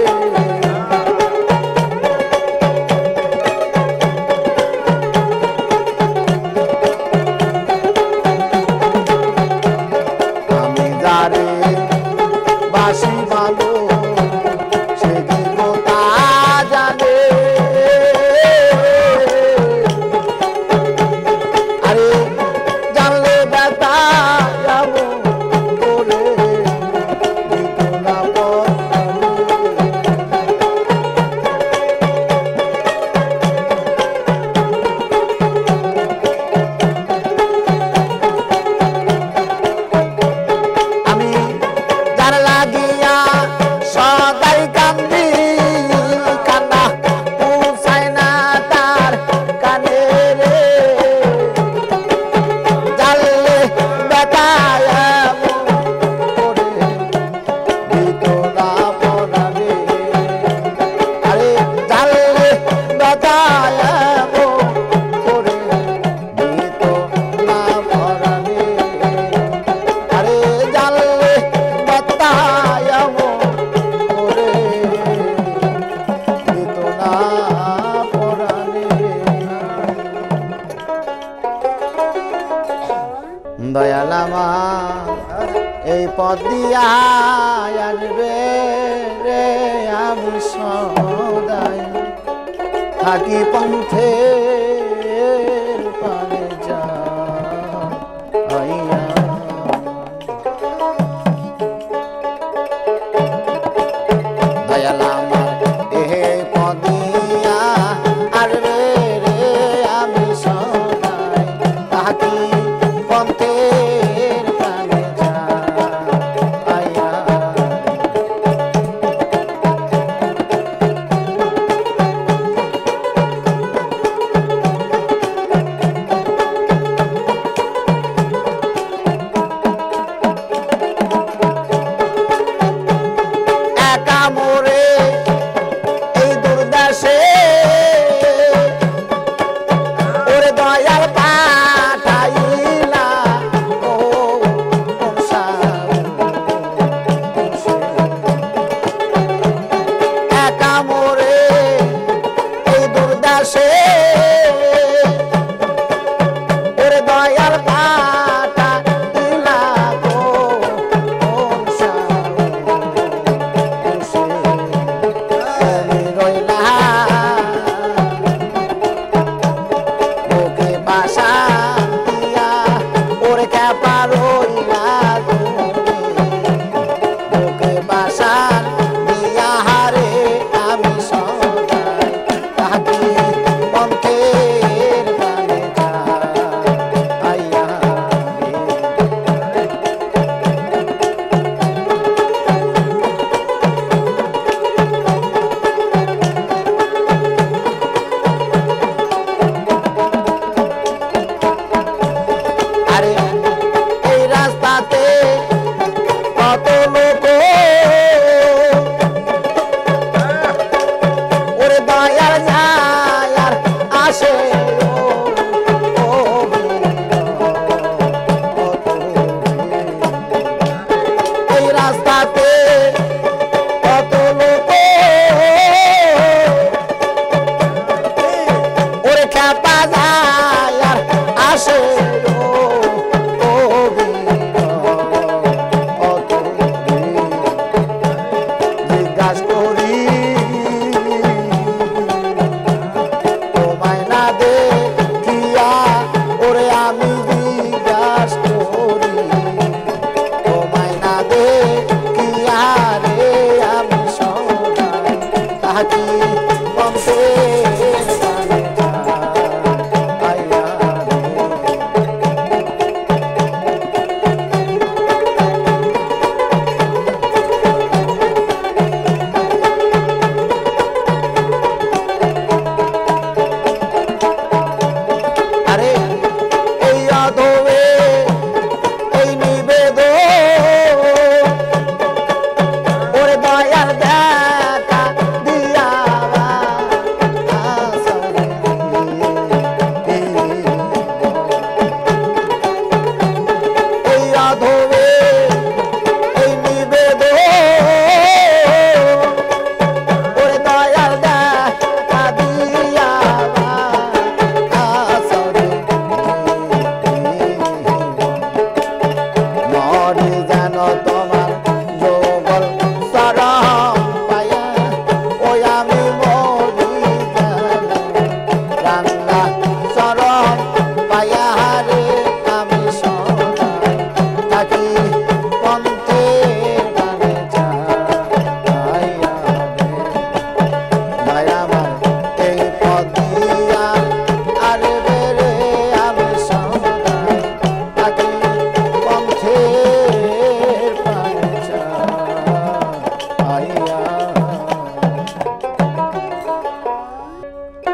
A: আমি যারে বাসি ভালো সে কি কথা জানে, আরে জানলে ব্যথা যাব করে দিত না পরাণে। আমি যার লাগিয়া সদাই কান্দি কান্না পৌঁছায় না তার কানে রে, জানলে ব্যথায় এমন করে দিত না পরাণে। আরে জানলে ব্যথায় এমন করে দিত না পরাণে। আরে জানলে ব্যথায় এমন করে দিত না পরাণে। দয়াল আমার এই পথ দিয়া আসবে রে, আমি সদাই থাকি পন্থের পারে যাইয়া। দয়াল আমার এই পথ দিয়া আসবে রে, আমি সদাই থাকি পন্থের পারে যাইয়া। থাকি বংশে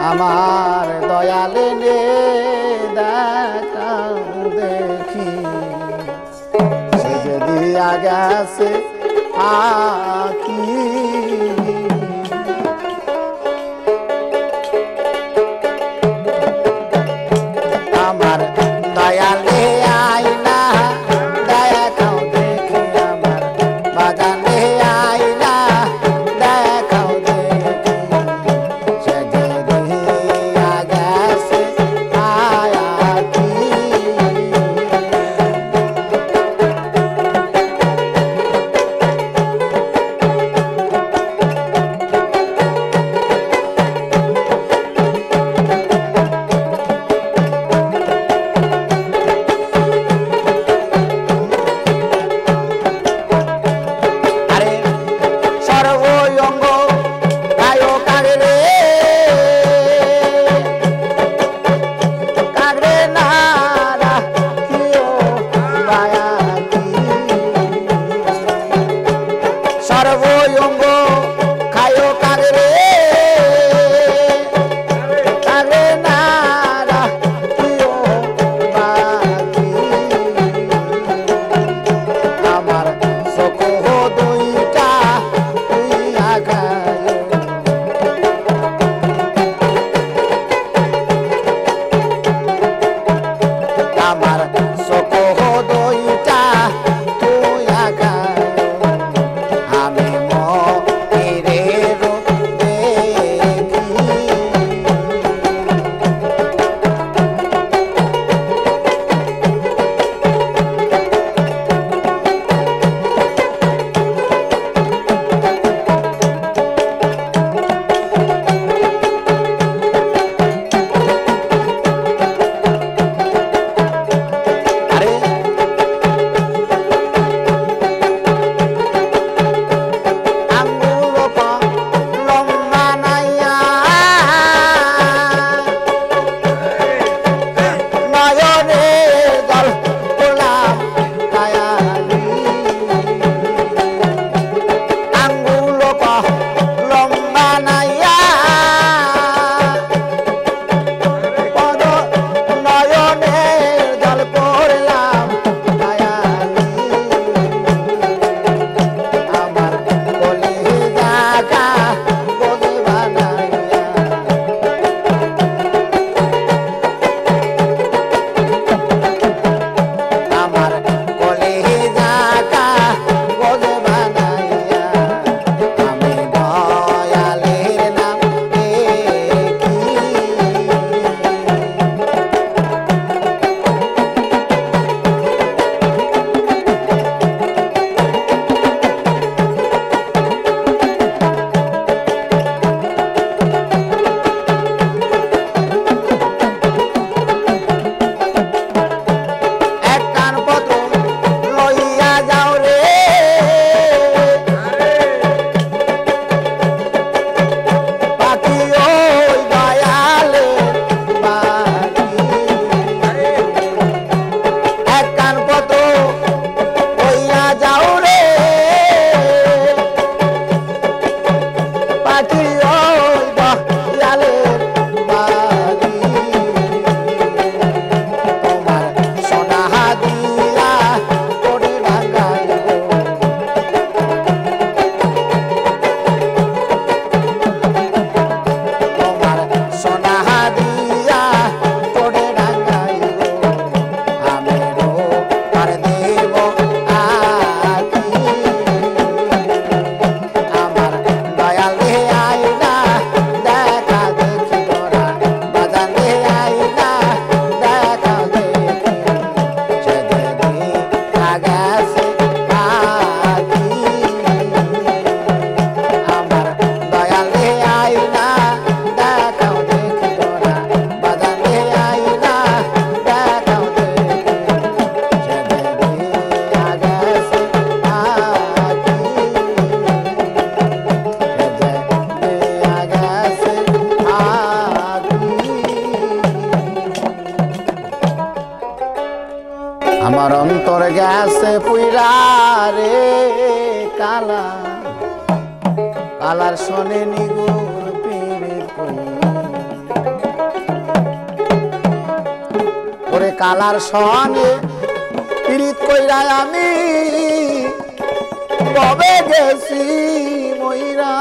A: আমার দয়ালে নে দেখা দেখি সে যদি আগাছে আকি আমার দয়ালে আইনা দেখাও দেখি আমার বাগানে আইনা দেখাও দেখি সে যদি আগাছে আয়াকি গেছে পুইরা রে কালা কালার শোনে নিগুর পীরে কই ওরে কালার শোনে পীড়িত কইরা আমি ববে গেছি মইরা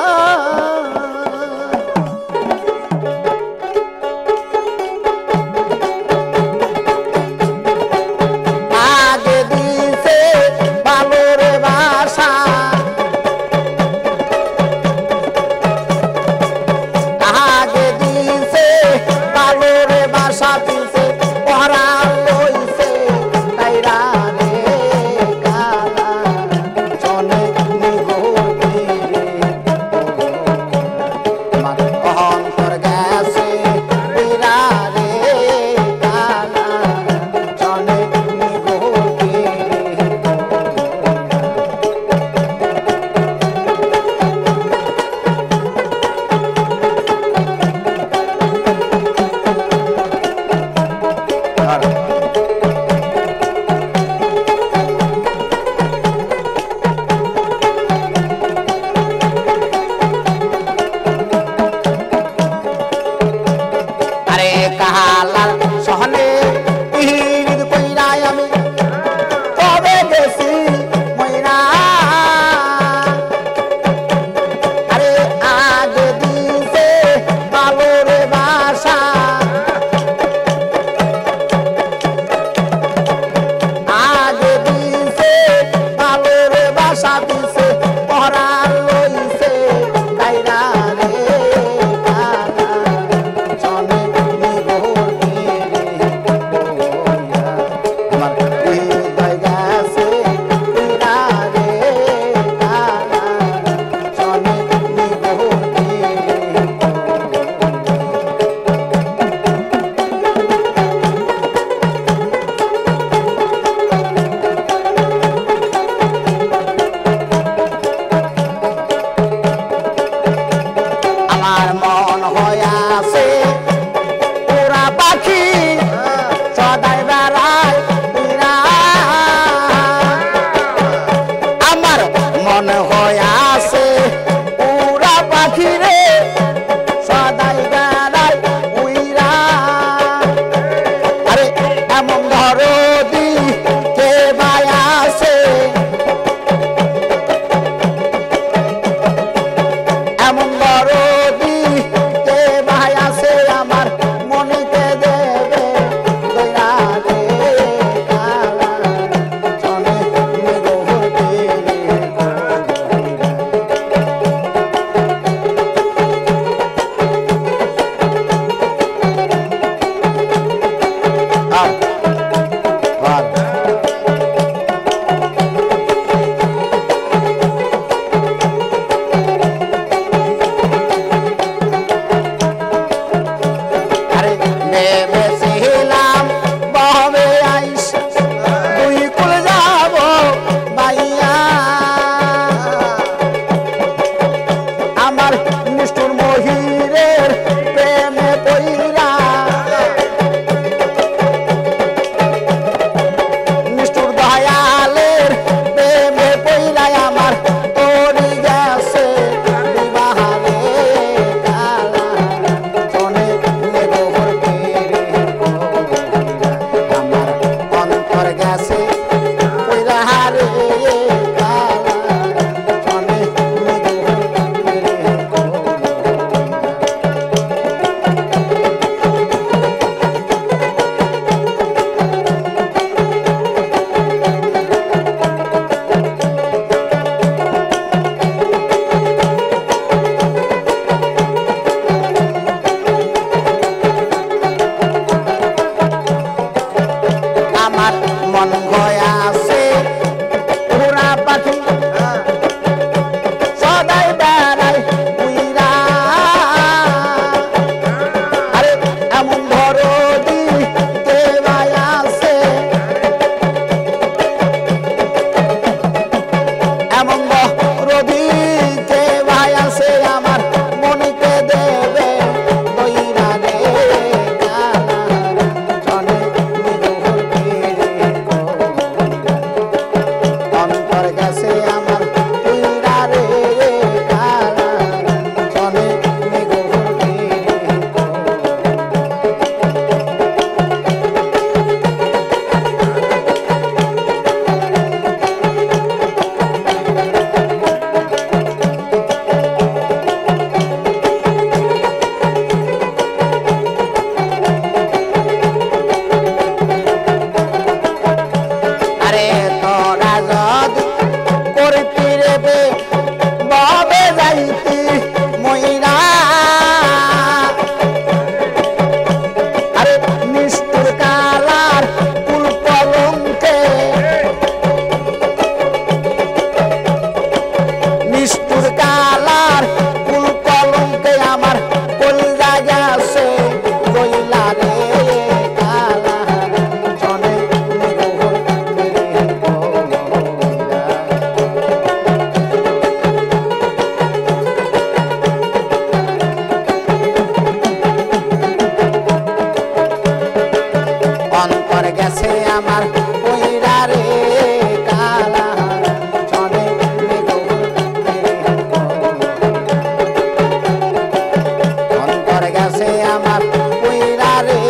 A: আমার পুইরা রে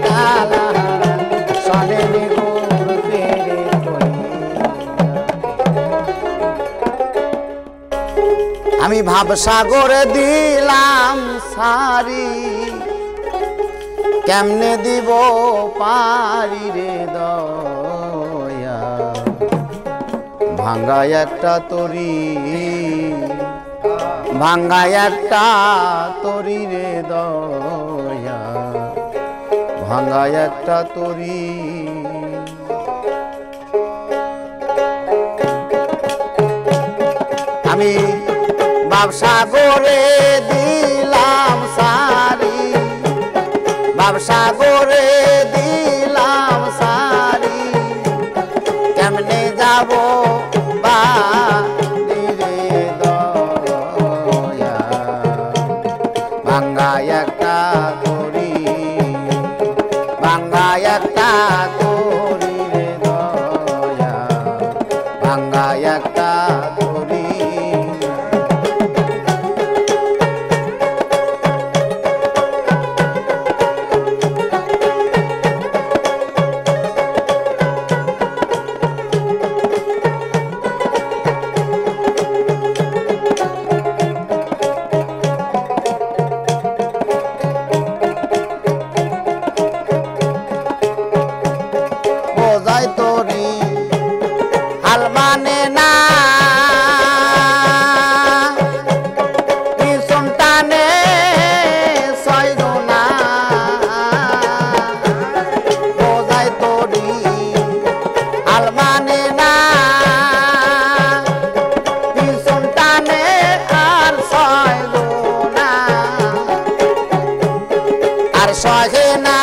A: কালা সনে নিগুর পেরে আমি ভাবসাগরে দিলাম সারি কেমনে দিব পারি রে দয়া ভাঙ্গা একটা তরি ভাঙ্গা একটা তরি রে দয়া ভাঙ্গা একটা তরি আমি ভাবসাগরে দিলাম সারি ভাবসাগরে দিলাম সারি কেমনে যাব বাড়ি রে দয়া ভাঙ্গা একটা তরি ভাঙ্গা একটা তরি রে দয়া ভাঙ্গা একটা তরি বোঝাই তোরি হাল মানে না পিছন টানে সয়জনা বোঝাই তোরি হাল মানে না পিছন টানে আর সয়জনা আর সহে না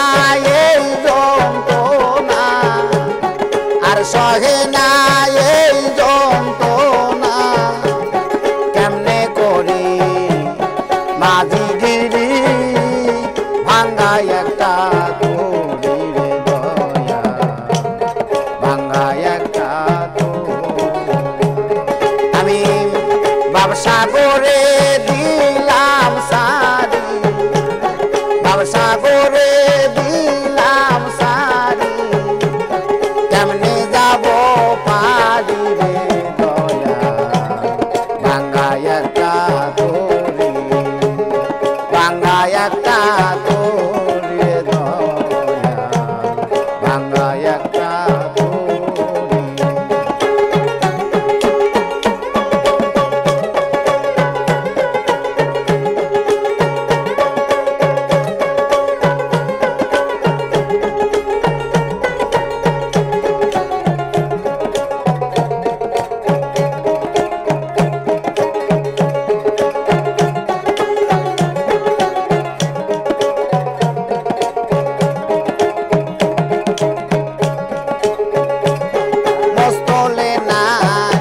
A: এই যন্ত্রণা আর সহে না এই যন্ত্রণা কেমনে করি মাঝিগিরি ভাঙ্গা একটা তরি রে দয়া ভাঙ্গা একটা তরি আমি ভাবসাগরে দিলাম সারি ভাবসাগরে দিলাম সারি কেমনে যাব পারি রে দয়া ভাঙ্গা একটা তরি ভাঙ্গা একটা তরি রে দয়া ভাঙ্গা একটা তরি মস্তলে নাই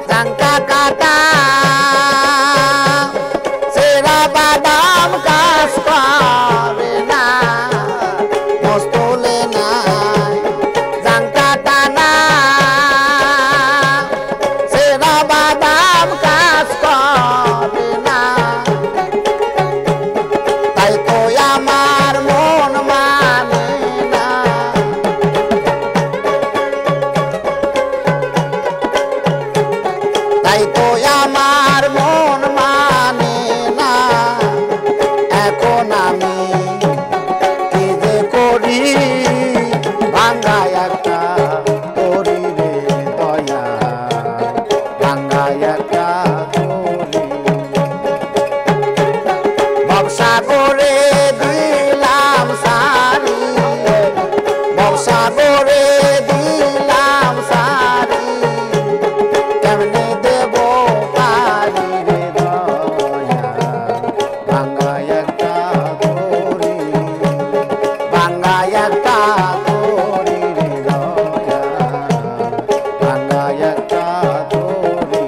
A: জাঙ্কা কাটা সেরা বাদাম কাজ করে না মস্তলে নাই জাঙ্কা টানা সেরা বাদাম কাজ করে না তাই তো আমার মন মানে না তাই তো আমার মন মানে না এখন আমি কি যে করি ভাঙ্গা একটা তরি রে দয়া ভাঙ্গা একটা তরি ভবসাগরে দিলাম সারি ভবসাগরে দিলাম সারি কেমনে দেব পারি রে দয়া ভাঙ্গা একটা তরি ভাঙ্গা একটা তরি রে দয়া ভাঙ্গা একটা তরি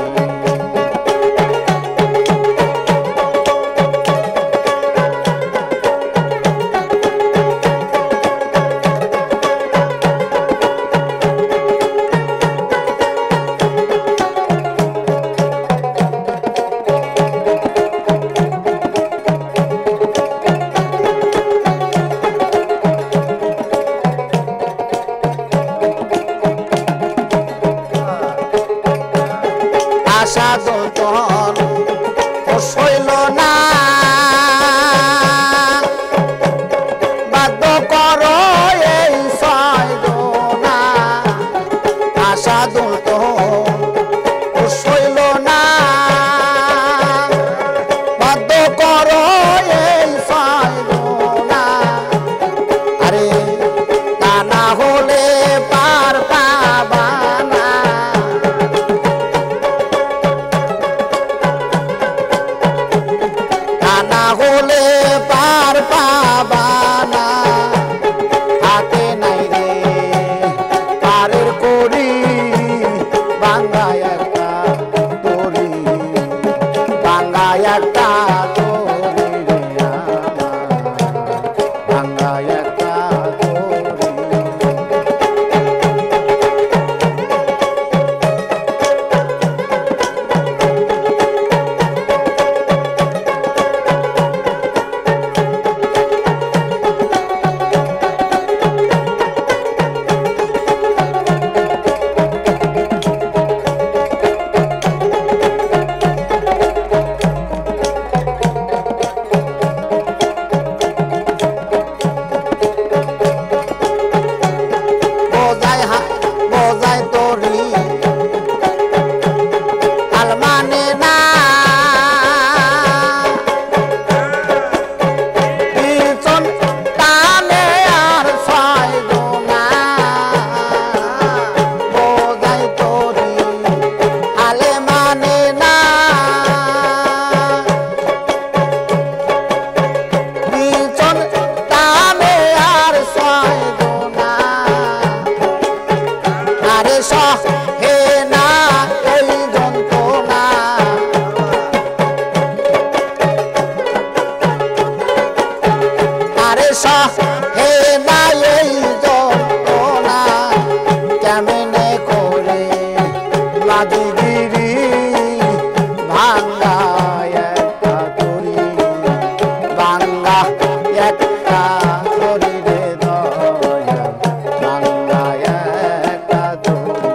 A: বাদশাহ হে না এই যন্ত্রণা কেমনে করে লাদিগিরি ভাঙ্গা একটা তরি ভাঙ্গা একটা তরি রে দয়া ভাঙ্গা একটা তরি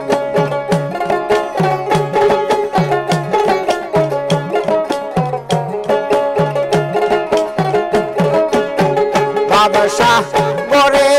A: বাদশাহ করে